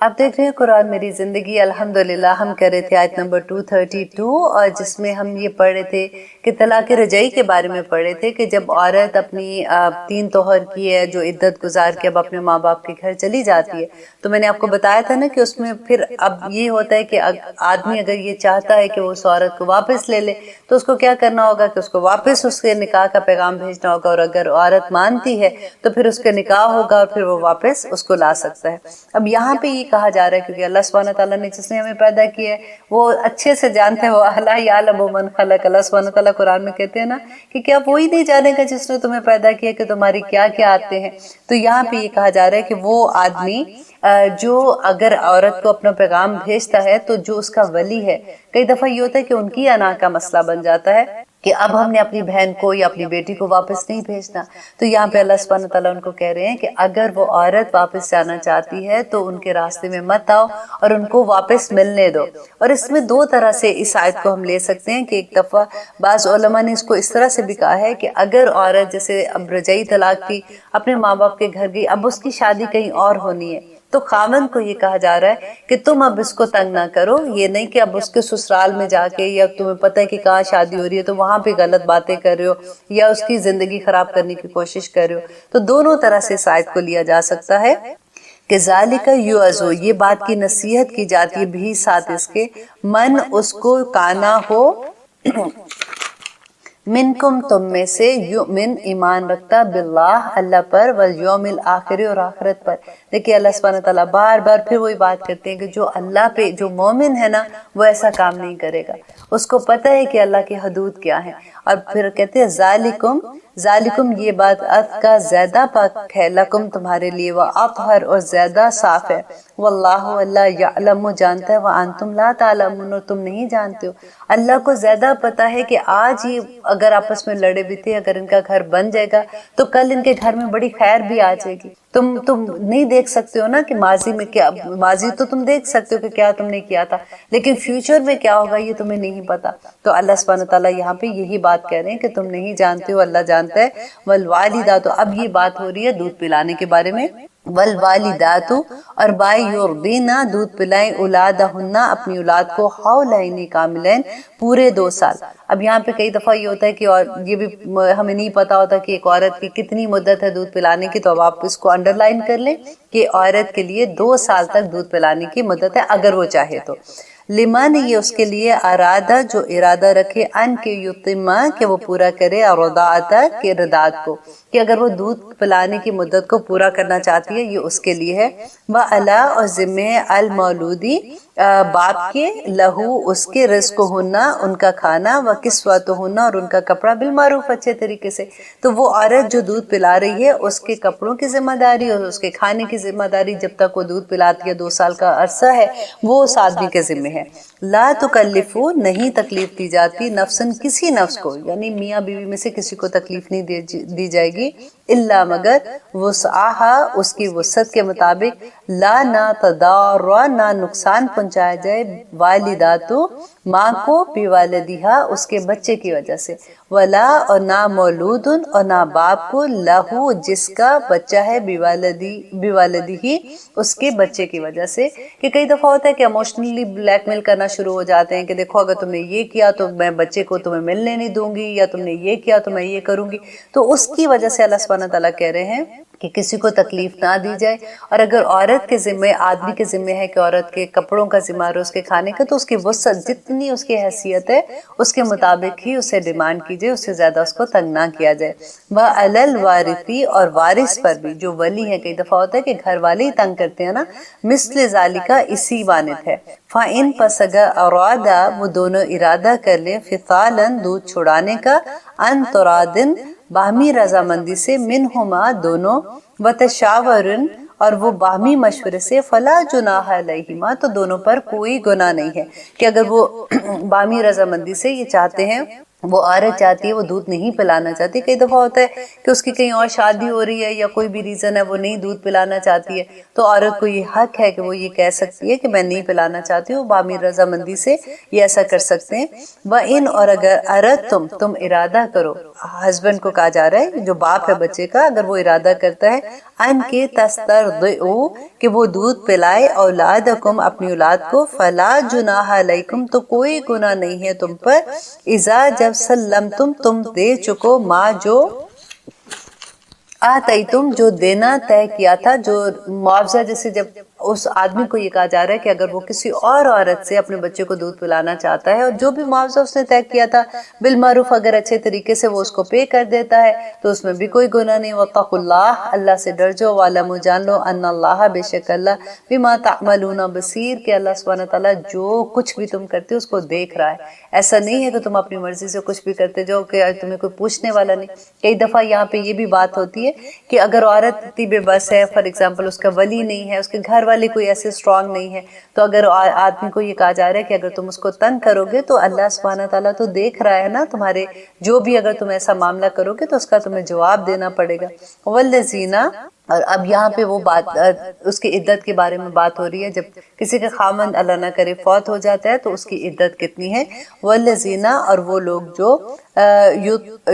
آپ دیکھ رہے ہیں قرآن میری زندگی. الحمدللہ ہم کر رہے تھے آیت نمبر 232، اور جس میں ہم یہ پڑھ رہے تھے کہ طلاق رجعی کے بارے میں پڑھ رہے تھے کہ جب عورت اپنی 3 طہر کی ہے جو عدت گزار کے اب اپنے ماں باپ کے گھر چلی جاتی ہے، تو میں نے آپ کو بتایا تھا نا کہ اس میں پھر اب یہ ہوتا ہے کہ آدمی اگر یہ چاہتا ہے کہ وہ اس عورت کو واپس لے لے تو اس کو کیا کرنا ہوگا کہ اس کو واپس اس کے نکاح کا پیغام بھیجنا ہوگا، اور اگر عورت مانتی ہے تو پھر اس کے نکاح ہوگا اور پھر وہ واپس اس کو لا سکتا ہے. اب یہاں پہ یہ کہا جا رہا ہے کیونکہ اللہ سبحانہ تعالیٰ نے جس نے ہمیں پیدا کیا ہے وہ اچھے سے جانتے ہیں. وہ اَلَا يَعْلَمُ مَنْ خَلَقَ، اللہ سبحانہ تعالیٰ قرآن میں کہتے ہیں نا کہ کیا وہی نہیں جانے گا جس نے تمہیں پیدا کیا کہ تمہاری کیا کیا آتے ہیں. تو یہاں پہ یہ کہا جا رہا ہے کہ وہ آدمی جو اگر عورت کو اپنا پیغام بھیجتا ہے تو جو اس کا ولی ہے، کئی دفعہ یہ ہوتا ہے کہ ان کی انا کا مسئلہ بن جاتا ہے کہ اب ہم نے اپنی بہن کو یا اپنی بیٹی کو واپس نہیں بھیجنا. تو یہاں پہ اللہ سبحانہ تعالیٰ ان کو کہہ رہے ہیں کہ اگر وہ عورت واپس جانا چاہتی ہے تو ان کے راستے میں مت آؤ اور ان کو واپس ملنے دو. اور اس میں 2 طرح سے اس آیت کو ہم لے سکتے ہیں کہ ایک دفعہ بعض علماء نے اس کو اس طرح سے بھی کہا ہے کہ اگر عورت جیسے اب رجعی طلاق کی اپنے ماں باپ کے گھر گئی، اب اس کی شادی کہیں اور ہونی ہے، تو خاوند کو یہ کہا جا رہا ہے کہ تم اب اس کو تنگ نہ کرو. یہ نہیں کہ اب اس کے سسرال میں جا کے یا تمہیں پتہ ہے کہ کہاں شادی ہو رہی ہے تو وہاں پہ غلط باتیں کر رہے ہو یا اس کی زندگی خراب کرنے کی کوشش کر رہے ہو. تو دونوں طرح سے اس آیت کو لیا جا سکتا ہے کہ ذالک یعظ، یہ بات کی نصیحت کی جاتی ہے بھی ساتھ اس کے من اس کو کانا ہو منکم تم میں سے یؤمن ایمان رکھتا باللہ اللہ پر والیوم الآخر اور آخرت پر. دیکھیے اللہ سبحانہ تعالیٰ بار بار پھر وہی بات کرتے ہیں کہ جو اللہ پہ جو مومن ہے نا وہ ایسا کام نہیں کرے گا، اس کو پتہ ہے کہ اللہ کی حدود کیا ہے. اور پھر کہتے ہیں ذالکم، ذالکم یہ بات کا زیادہ پاک ہے، لکم تمہارے لیے، واطہر اور زیادہ صاف ہے، واللہ اللہ یعلم جانتا ہے، وانتم لا تعلمون اور تم نہیں جانتے ہو. اللہ کو زیادہ پتا ہے کہ آج یہ اگر آپس میں لڑے بھی تھے، اگر ان کا گھر بن جائے گا تو کل ان کے گھر میں بڑی خیر بھی آ جائے گی. تم نہیں دیکھ سکتے ہو نا کہ ماضی میں کیا، ماضی تو تم دیکھ سکتے ہو کہ کیا تم نے کیا تھا، لیکن فیوچر میں کیا ہوگا یہ تمہیں نہیں پتا. تو اللہ سبحانہ تعالیٰ یہاں پہ یہی بات کہہ رہے ہیں کہ تم نہیں جانتے ہو، اللہ جانتا ہے. والوالدات، تو اب یہ بات ہو رہی ہے دودھ پلانے کے بارے میں. والوالدات اور بائی یرضعن دودھ پلائیں اولادہن اپنی اولاد کو حولین کاملین پورے 2 سال. اب یہاں پہ کئی دفعہ یہ ہوتا ہے کہ اور یہ بھی ہمیں نہیں پتا ہوتا کہ ایک عورت کی کتنی مدت ہے دودھ پلانے کی، تو اب آپ اس کو انڈر لائن کر لیں کہ عورت کے لیے 2 سال تک دودھ پلانے کی مدت ہے اگر وہ چاہے تو. لمن یہ اس کے لیے ارادہ جو ارادہ رکھے ان کے یتما کہ وہ پورا کرے رضاعت کے رضاعت کو، کہ اگر وہ دودھ پلانے کی مدت کو پورا کرنا چاہتی ہے یہ اس کے لیے ہے. وعلی اور ذمہ المولودی باپ کے لہو اس کے رزق ہونا ان کا کھانا، و کسوت ہونا اور ان کا کپڑا بالمعروف اچھے طریقے سے. تو وہ عورت جو دودھ پلا رہی ہے اس کے کپڑوں کی ذمہ داری اور اس کے کھانے کی ذمہ داری جب تک وہ دودھ پلاتی ہے 2 سال کا عرصہ ہے وہ اس آدمی کے ذمہ ہے. لا تکلفو نہیں تکلیف دی جاتی نفسن کسی نفس کو، یعنی میاں بیوی میں سے کسی کو تکلیف نہیں دی جائے گی، الا مگر وسعہا اس کی وسعت کے مطابق، لا نہ تضار نہ نقصان پہنچایا جائے والداتو ماں کو بوالدیہا اس کے بچے کی وجہ سے، ولا اور نہ مولود اور نہ باپ کو لہو جس کا بچہ ہے بوالدی اس کے بچے کی وجہ سے. کہ کئی دفعہ ہوتا ہے کہ ایموشنلی بلیک میل کرنا شروع ہو جاتے ہیں کہ دیکھو اگر تم نے یہ کیا تو میں بچے کو تمہیں ملنے نہیں دوں گی، یا تم نے یہ کیا تو میں یہ کروں گی. تو اس کی وجہ سے اللہ سبحانہ تعالیٰ کہہ رہے ہیں کہ کسی کو تکلیف نہ دی جائے. اور اگر عورت کے ذمہ، آدمی کے ذمہ ہے کہ عورت کے کپڑوں کا ذمہ اور اس کے کھانے کا، تو اس کی وسعت جتنی اس کی حیثیت ہے اس کے مطابق ہی اسے ڈیمانڈ کیجیے، اس سے زیادہ اس کو تنگ نہ کیا جائے. وعلی الوارثی اور وارث پر بھی جو ولی ہے، کئی دفعہ ہوتا ہے کہ گھر والے ہی تنگ کرتے ہیں نا، مثل ذالکا اسی وانت ہے. فَإِن پس اگر ارادا وہ دونوں ارادہ کر لیں، فصالاً دودھ چھڑانے کا، ان ترادن باہمی رضامندی سے، منہما دونوں، وتشاورن اور وہ باہمی مشورے سے، فلا جناح علیہما تو دونوں پر کوئی گناہ نہیں ہے. کہ اگر وہ باہمی رضامندی سے یہ چاہتے ہیں وہ عورت چاہتی ہے، وہ دودھ نہیں پلانا چاہتی. کئی دفعہ ہوتا ہے کہ اس کی کہیں اور شادی ہو رہی ہے یا کوئی بھی ریزن ہے وہ نہیں دودھ پلانا چاہتی ہے، تو عورت کو یہ حق ہے کہ وہ یہ کہہ سکتی ہے کہ میں نہیں پلانا چاہتی ہوں. بامی رضامندی سے یہ ایسا کر سکتے ہیں. وَإِنْ اور اگر تم ارادہ کرو، ہسبینڈ کو کہا جا رہا ہے جو باپ ہے بچے کا، اگر وہ ارادہ کرتا ہے ان کے تسترضعوا کہ وہ دودھ پلائے اولادکم اپنی اولاد کو، فلا جناح علیکم تو کوئی گناہ نہیں ہے تم پر، اذا جب سلمتم تم دے چکو ماں جو آتیتم جو دینا طے کیا تھا، جو معاوضہ. جیسے جب اس آدمی کو یہ کہا جا رہا ہے کہ اگر وہ کسی اور عورت سے اپنے بچے کو دودھ پلانا چاہتا ہے اور جو بھی معاوضہ اس نے طے کیا تھا بالمعروف اگر اچھے طریقے سے وہ اس کو پے کر دیتا ہے تو اس میں بھی کوئی گناہ نہیں. واتقوا اللہ، اللہ سے ڈر جاؤ. وَاعْلَمُوا جان لو ان اللہ بے شک اللہ بما تعملون بصیر کہ اللہ سبحانہ تعالیٰ جو کچھ بھی تم کرتے ہو اس کو دیکھ رہا ہے. ایسا نہیں ہے کہ تم اپنی مرضی سے کچھ بھی کرتے جاؤ کہ تمہیں کوئی پوچھنے والا نہیں. کئی دفعہ یہاں پہ یہ بھی بات ہوتی ہے کہ اگر عورت اتنی بے بس ہے، فار ایگزامپل اس کا ولی نہیں ہے، اس کے گھر والے کوئی ایسے اسٹرانگ نہیں ہے، تو اگر آدمی کو یہ کہا جا رہا ہے کہ اگر تم اس کو تنگ کرو گے تو اللہ سبحانہ تعالیٰ تو دیکھ رہا ہے نا تمہارے جو بھی، اگر تم ایسا معاملہ کرو گے تو اس کا تمہیں جواب دینا پڑے گا. والذین، اور اب یہاں پہ وہ بات اس کی عدت کے بارے میں بات ہو رہی ہے. جب کسی کا خامند اللہ نہ کرے فوت ہو جاتا ہے تو اس کی عدت کتنی ہے. والذین، اور وہ لوگ جو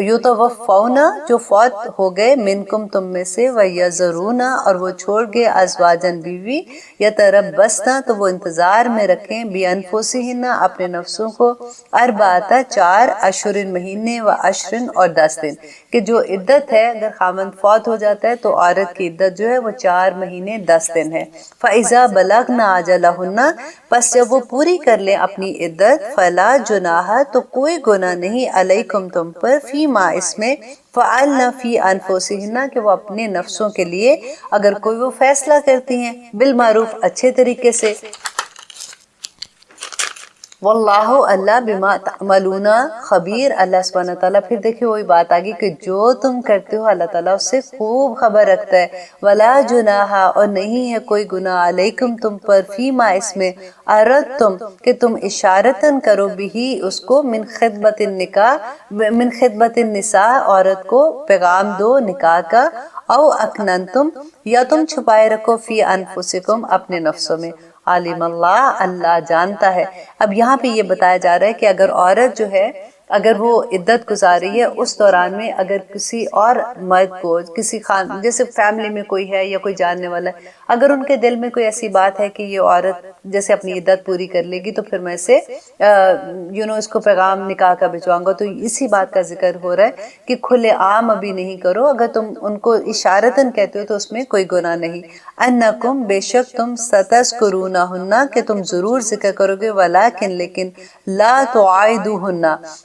یتوفون جو فوت ہو گئے، منکم تم میں سے، ویذرون اور وہ چھوڑ گئے، ازواجن بیوی، یتربصن تو وہ انتظار میں رکھیں، بانفسہن اپنے نفسوں کو، اربعۃ 4 اشہر مہینے، و اشرن اور 10 دن. کہ جو عدت ہے اگر خامند فوت ہو جاتا ہے تو عورت کی عدت جو ہے وہ 4 مہینے 10 دن ہے. فَإِذَا بَلَغْنَ أَجَلَهُنَّ پس جب وہ پوری کر لیں اپنی عدت، فَلَا جُنَاحَ تو کوئی گناہ نہیں، علیکم تم پر، فیما اس میں، فعلنا فی انفسہن کہ وہ اپنے نفسوں کے لیے اگر کوئی وہ فیصلہ کرتی ہیں بالمعروف اچھے طریقے سے. واللہ اللہ بما تعملون خبیر، اللہ سبحانہ تعالیٰ پھر دیکھیں وہی بات آگی کہ جو تم کرتے ہو اللہ تعالیٰ اس سے خوب خبر رکھتا ہے. ولا جناح اور نہیں ہے کوئی گناہ، علیکم تم پر، فیما اس میں، اردتم کہ تم اشارتن کرو بھی اس کو، من خطبت النکاح من خطبت النساء عورت کو پیغام دو نکاح کا، او اکننتم یا تم چھپائے رکھو، فی انفسکم اپنے نفسوں میں، عالم اللہ اللہ جانتا ہے. اب یہاں پہ یہ بتایا جا رہا ہے کہ اگر عورت جو ہے اگر وہ عدت گزار رہی ہے اس دوران میں اگر کسی اور مرد کو کسی جیسے فیملی میں کوئی ہے یا کوئی جاننے والا ہے، اگر ان کے دل میں کوئی ایسی بات ہے کہ یہ عورت جیسے اپنی عدت پوری کر لے گی تو پھر میں اسے اس کو پیغام نکاح کا بھجواؤں گا، تو اسی بات کا ذکر ہو رہا ہے کہ کھلے عام ابھی نہیں کرو. اگر تم ان کو اشارتاً کہتے ہو تو اس میں کوئی گناہ نہیں. انکم بے شک تم ستذکرونہن کہ تم ضرور ذکر کرو گے، ولیکن لیکن لا تعائدوہن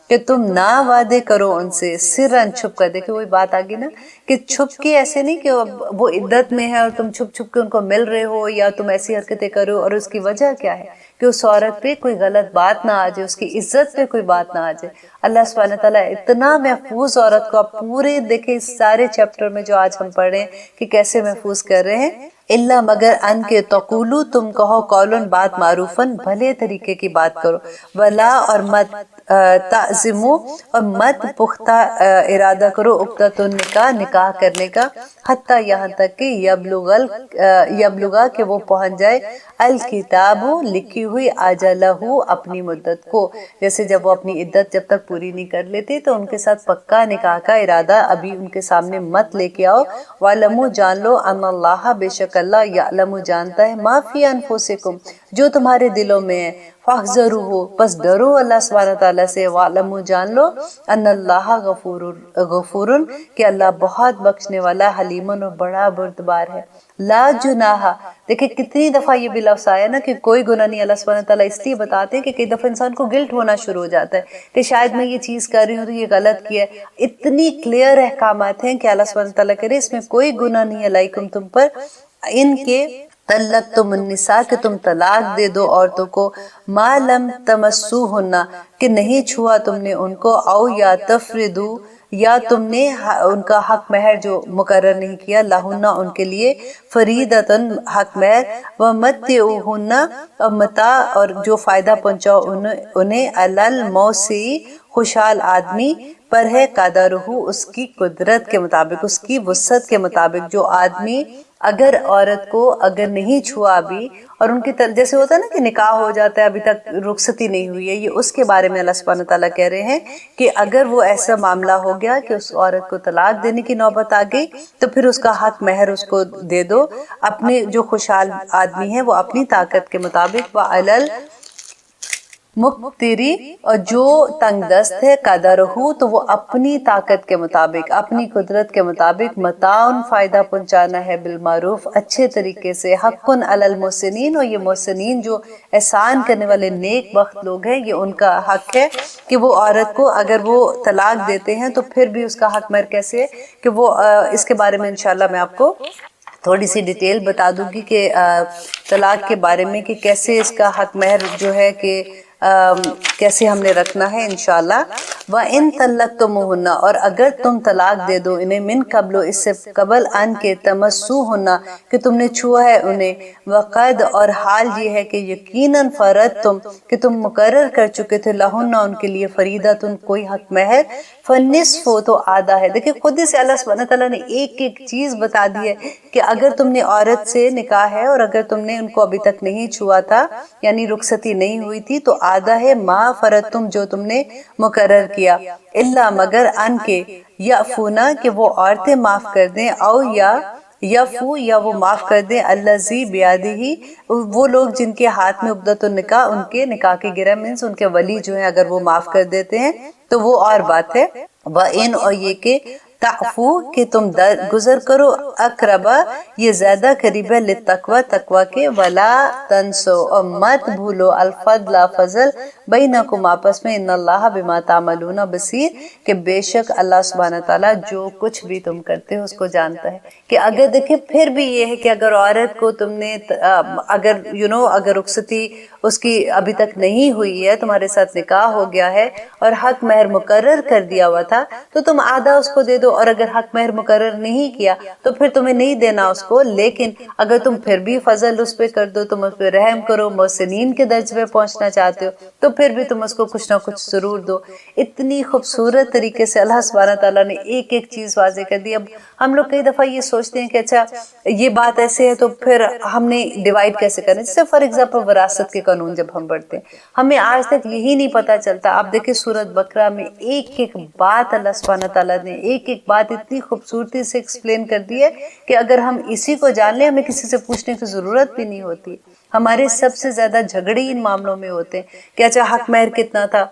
کہ تم نہ وعدے کرو ان سے، سرن چھپ کر. دیکھیں وہی بات آگی نا کہ چھپ کے ایسے نہیں کہ وہ عدت میں ہے اور تم چھپ چھپ کے ان کو مل رہے ہو یا تم ایسی حرکتیں کرو، اور اس کی وجہ کیا ہے کہ اس عورت پہ کوئی غلط بات نہ آ جائے، اس کی عزت پہ کوئی بات نہ آ جائے. اللہ سبحانہ تعالیٰ اتنا محفوظ عورت کو، آپ پورے دیکھیں اس سارے چیپٹر میں جو آج ہم پڑھ رہے ہیں کہ کیسے محفوظ کر رہے ہیں. اللہ مگر ان کے تقولو تم کہو، قولن بات، معروفن بھلے طریقے کی بات کرو، ولا اور مت تعزمو اور مت پختہ ارادہ کرو، عقدۃ النکاح نکاح کرنے کا، حتیٰ یہاں تک کہ یبلغا کہ وہ پہنچ جائے، الکتاب لکھی ہوئی، اجلہ اپنی مدت کو. جیسے جب وہ اپنی عدت جب تک پوری نہیں کر لیتے تو ان کے ساتھ پکا نکاح کا ارادہ ابھی ان کے سامنے مت لے کے آؤ. وَاعْلَمُوا جان لو ان اللہ بے شک اللہ، یعلم جانتا ہے، ما فی انفسکم جو تمہارے دلوں میں ہے، فاحذروہ پس ڈرو اللہ سبحانہ تعالیٰ سے. وَاعْلَمُوا جان لو ان اللہ غفور کہ اللہ بہت بخشنے والا، حلیم اور بڑا بردبار ہے. لا جناح، دیکھیں کتنی دفعہ یہ بھی لفظ آیا نا کہ کوئی گناہ نہیں. اللہ سبحانہ تعالیٰ اس لیے بتاتے ہیں کہ کئی دفعہ انسان کو گلٹ ہونا شروع ہو جاتا ہے کہ شاید میں یہ چیز کر رہی ہوں تو یہ غلط کیا ہے. اتنی کلیئر احکامات ہیں کہ اللہ سبحانہ تعالیٰ کرے اس میں کوئی گناہ نہیں ہے علیکم تم پر، ان کے طلقتم النساء کہ تم طلاق دے دو عورتوں کو، ما لم تمسوہن کہ نہیں چھوا تم نے ان کو، او یا تفردو یا تم نے ان کا حق مہر جو مقرر نہیں کیا، لہن ان کے لیے، فریدتن حق مہر، ومتعوہن اور متاع اور جو فائدہ پہنچاؤ انہیں، علی الموسع خوشحال آدمی پر ہے قدرہو، اس کی قدرت کے مطابق، اس کی وسعت کے مطابق. جو آدمی اگر عورت کو اگر نہیں چھوا ابھی، اور ان کی جیسے ہوتا ہے نا کہ نکاح ہو جاتا ہے ابھی تک رخصتی نہیں ہوئی ہے، یہ اس کے بارے میں اللہ سبحانہ تعالیٰ کہہ رہے ہیں کہ اگر وہ ایسا معاملہ ہو گیا کہ اس عورت کو طلاق دینے کی نوبت آ گئی تو پھر اس کا حق مہر اس کو دے دو. اپنے جو خوشحال آدمی ہے وہ اپنی طاقت کے مطابق، وعلی مقتری، اور جو تنگ دست ہے قدرہو تو وہ اپنی طاقت کے مطابق، اپنی قدرت کے مطابق، متاعن فائدہ پہنچانا ہے، بالمعروف اچھے طریقے سے، حقن علی المحسنین، اور یہ محسنین جو احسان کرنے والے نیک بخت لوگ ہیں یہ ان کا حق ہے کہ وہ عورت کو اگر وہ طلاق دیتے ہیں تو پھر بھی اس کا حق مہر کیسے ہے کہ وہ اس کے بارے میں انشاءاللہ میں آپ کو تھوڑی سی ڈیٹیل بتا دوں گی کہ طلاق کے بارے میں کہ کیسے اس کا حق مہر جو ہے کہ کیسے ہم نے رکھنا ہے انشاءاللہ. وَإِن طَلَّقْتُمُوهُنَّ، اور اگر تم طلاق دے دو انہیں، من قبل، اس سے قبل، ان کے تمسوهن، کہ تم نے چھوا ہے انہیں، وقد، اور حال یہ ہے کہ یقیناً فرضتم، کہ تم مقرر کر چکے تھے، لہن، ان کے لیے، فریدتن، کوئی حق مہر، فالنصف، تو آدھا ہے. دیکھیں خود ہی سے اللہ سبحانہ تعالیٰ نے ایک ایک چیز بتا دی ہے کہ اگر تم نے عورت سے نکاح ہے اور اگر تم نے ان کو ابھی تک نہیں چھوا تھا یعنی رخصتی نہیں ہوئی تھی تو آدھا ہے ما فرضتم، جو تم نے مقرر کیا، الا، مگر، ان کے، یعفونا، کہ وہ عورتیں معاف کر دیں، او یا یفو، یا وہ معاف کر دیں، الذی بیدہ، وہ لوگ جن کے ہاتھ میں عقدۃ النکاح، ان کے نکاح کی گرہ، مینس ان کے ولی جو ہیں اگر وہ معاف کر دیتے ہیں تو وہ اور بات ہے. وَإِن، اور یہ کہ تعفو، کہ تم گزر کرو، اقربا، یہ زیادہ قریب ہے، للتقوی، تقوی کے، ولا تنسو، اور مت بھولو، الفضل، فضل، بینکم، آپس میں، ان اللہ بما تعملون بصیر، کہ بے شک اللہ سبحانہ تعالیٰ جو کچھ بھی تم کرتے ہو اس کو جانتا ہے. کہ اگر دیکھیں پھر بھی یہ ہے کہ اگر عورت کو تم نے اگر اگر رخصتی اس کی ابھی تک نہیں ہوئی ہے، تمہارے ساتھ نکاح ہو گیا ہے اور حق مہر مقرر کر دیا ہوا تھا تو تم آدھا اس کو دے دو، اور اگر حق مہر مقرر نہیں کیا تو پھر تمہیں نہیں دینا اس کو. لیکن اگر تم پھر بھی فضل اس پہ کر دو، تم اس پہ رحم کرو، محسنین کے درجے پہ پہنچنا چاہتے ہو تو پھر بھی تم اس کو کچھ نہ کچھ ضرور دو. اتنی خوبصورت طریقے سے اللہ سبحانہ تعالیٰ نے ایک ایک چیز واضح کر دی. اب ہم لوگ کئی دفعہ یہ سوچتے ہیں کہ اچھا یہ بات ایسے ہے تو پھر ہم نے ڈیوائڈ کیسے کرنا. جیسے فار ایگزامپل وراثت کے قانون جب ہم پڑھتے ہیں ہمیں آج تک یہی نہیں پتہ چلتا. آپ دیکھیں سورۃ بقرہ میں ایک ایک بات اللہ سبحانہ تعالیٰ نے ایک ایک بات اتنی خوبصورتی سے ایکسپلین کر دی ہے کہ اگر ہم اسی کو جان لیں ہمیں کسی سے پوچھنے کی ضرورت بھی نہیں ہوتی. ہمارے سب سے زیادہ جھگڑے ان معاملوں میں ہوتے ہیں کہ اچھا حق مہر کتنا تھا،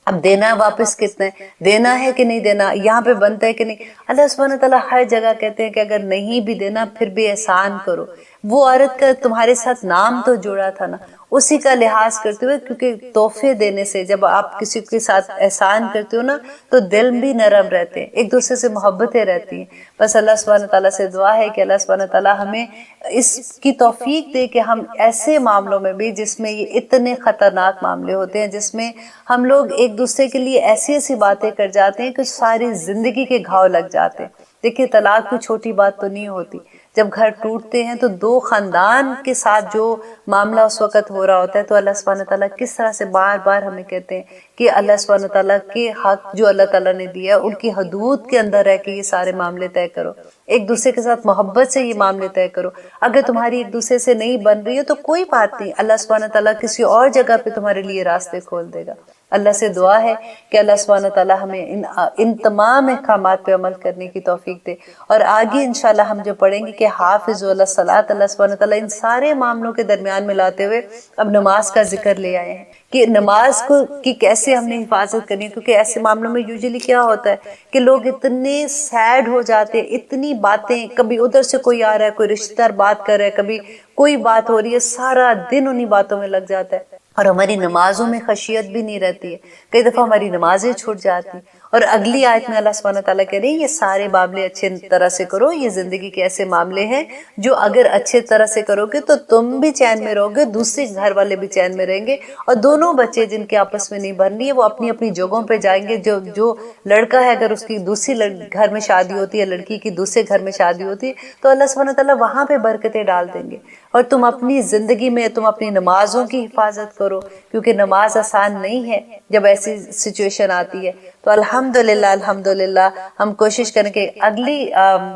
اب دینا واپس کتنا ہے، دینا ہے کہ نہیں دینا، یہاں پہ بنتا ہے کہ نہیں. اللہ سبحانہ تعالیٰ ہر جگہ کہتے ہیں کہ اگر نہیں بھی دینا پھر بھی احسان کرو. وہ عورت کا تمہارے ساتھ نام تو جوڑا تھا نا، اسی کا لحاظ کرتے ہوئے، کیونکہ تحفے دینے سے جب آپ کسی کے ساتھ احسان کرتے ہو نا تو دل بھی نرم رہتے ہیں، ایک دوسرے سے محبتیں رہتی ہیں. بس اللہ سبحانہ تعالیٰ سے دعا ہے کہ اللہ سبحانہ تعالیٰ ہمیں اس کی توفیق دے کہ ہم ایسے معاملوں میں بھی جس میں یہ اتنے خطرناک معاملے ہوتے ہیں، جس میں ہم لوگ ایک دوسرے کے لیے ایسی ایسی باتیں کر جاتے ہیں کہ ساری زندگی کے گھاؤ لگ جاتے ہیں. دیکھیں طلاق کوئی چھوٹی بات تو نہیں ہوتی. جب گھر ٹوٹتے ہیں تو دو خاندان کے ساتھ جو معاملہ اس وقت ہو رہا ہوتا ہے تو اللہ سبحانہ تعالیٰ کس طرح سے بار بار ہمیں کہتے ہیں کہ اللہ سبحانہ تعالیٰ کے حق جو اللہ تعالیٰ نے دیا ہے ان کی حدود کے اندر رہ کے یہ سارے معاملے طے کرو، ایک دوسرے کے ساتھ محبت سے یہ معاملے طے کرو. اگر تمہاری ایک دوسرے سے نہیں بن رہی ہے تو کوئی بات نہیں، اللہ سبحانہ تعالیٰ کسی اور جگہ پہ تمہارے لیے راستے کھول دے گا. اللہ سے دعا ہے کہ اللہ سبحانہ تعالیٰ ہمیں ان تمام احکامات پہ عمل کرنے کی توفیق دے. اور آگے انشاءاللہ ہم جو پڑھیں گے کہ حافظ الصلاۃ، اللہ سبحانہ تعالیٰ ان سارے معاملوں کے درمیان میں لاتے ہوئے اب نماز کا ذکر لے آئے ہیں کہ نماز کی کیسے ہم نے حفاظت کرنی ہے. کیونکہ ایسے معاملوں میں یوزلی کیا ہوتا ہے کہ لوگ اتنے سیڈ ہو جاتے ہیں، اتنی باتیں، کبھی ادھر سے کوئی آ رہا ہے، کوئی رشتہ دار بات کر رہا ہے، کبھی کوئی بات ہو رہی ہے، سارا دن انہی باتوں میں لگ جاتا ہے اور ہماری نمازوں میں خشیت بھی نہیں رہتی ہے. کئی دفعہ ہماری نمازیں چھوٹ جاتی اور اگلی آیت میں اللہ سبحانہ تعالیٰ کہہ رہے ہیں یہ سارے معاملے اچھے طرح سے کرو، یہ زندگی کے ایسے معاملے ہیں جو اگر اچھے طرح سے کرو گے تو تم بھی چین میں رہو گے، دوسرے گھر والے بھی چین میں رہیں گے، اور دونوں بچے جن کے آپس میں نہیں بن رہی ہے وہ اپنی اپنی جگہوں پہ جائیں گے۔ جو لڑکا ہے اگر اس کی دوسری گھر میں شادی ہوتی ہے، لڑکی کی دوسرے گھر میں شادی ہوتی ہے، تو اللہ سبحانہ تعالیٰ وہاں پہ برکتیں ڈال دیں گے۔ اور تم اپنی زندگی میں تم اپنی نمازوں کی حفاظت کرو، کیونکہ نماز آسان نہیں ہے جب ایسی سچویشن آتی ہے۔ تو الحمدللہ ہم کوشش کریں کہ اگلی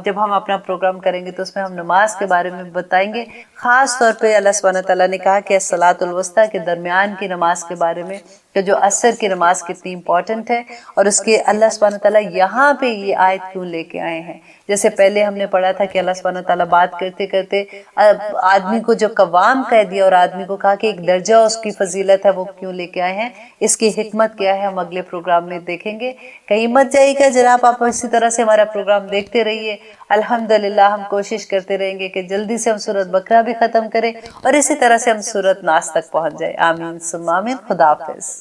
جب ہم اپنا پروگرام کریں گے تو اس میں ہم نماز کے بارے میں بتائیں گے، خاص طور پہ اللہ سبحانہ تعالیٰ نے کہا کہ صلاۃ الوسطیٰ کے درمیان کی نماز کے بارے میں، کہ جو عصر کی نماز کتنی امپورٹنٹ ہے، اور اس کے اللہ سبحانہ تعالیٰ یہاں پہ یہ آیت کیوں لے کے آئے ہیں۔ جیسے پہلے ہم نے پڑھا تھا کہ اللہ سبحانہ تعالیٰ بات کرتے کرتے آدمی کو جو قوام کہہ دیا اور آدمی کو کہا کہ ایک درجہ اس کی فضیلت ہے، وہ کیوں لے کے آئے ہیں، اس کی حکمت کیا ہے، ہم اگلے پروگرام میں دیکھیں گے۔ کہیں مت جائیے گا جناب، آپ اسی طرح سے ہمارا پروگرام دیکھتے رہیے۔ الحمدللہ ہم کوشش کرتے رہیں گے کہ جلدی سے ہم سورۃ بقرہ بھی ختم کریں اور اسی طرح سے ہم سورۃ ناس تک پہنچ جائیں۔ آمین ثم آمین۔ خدا حافظ۔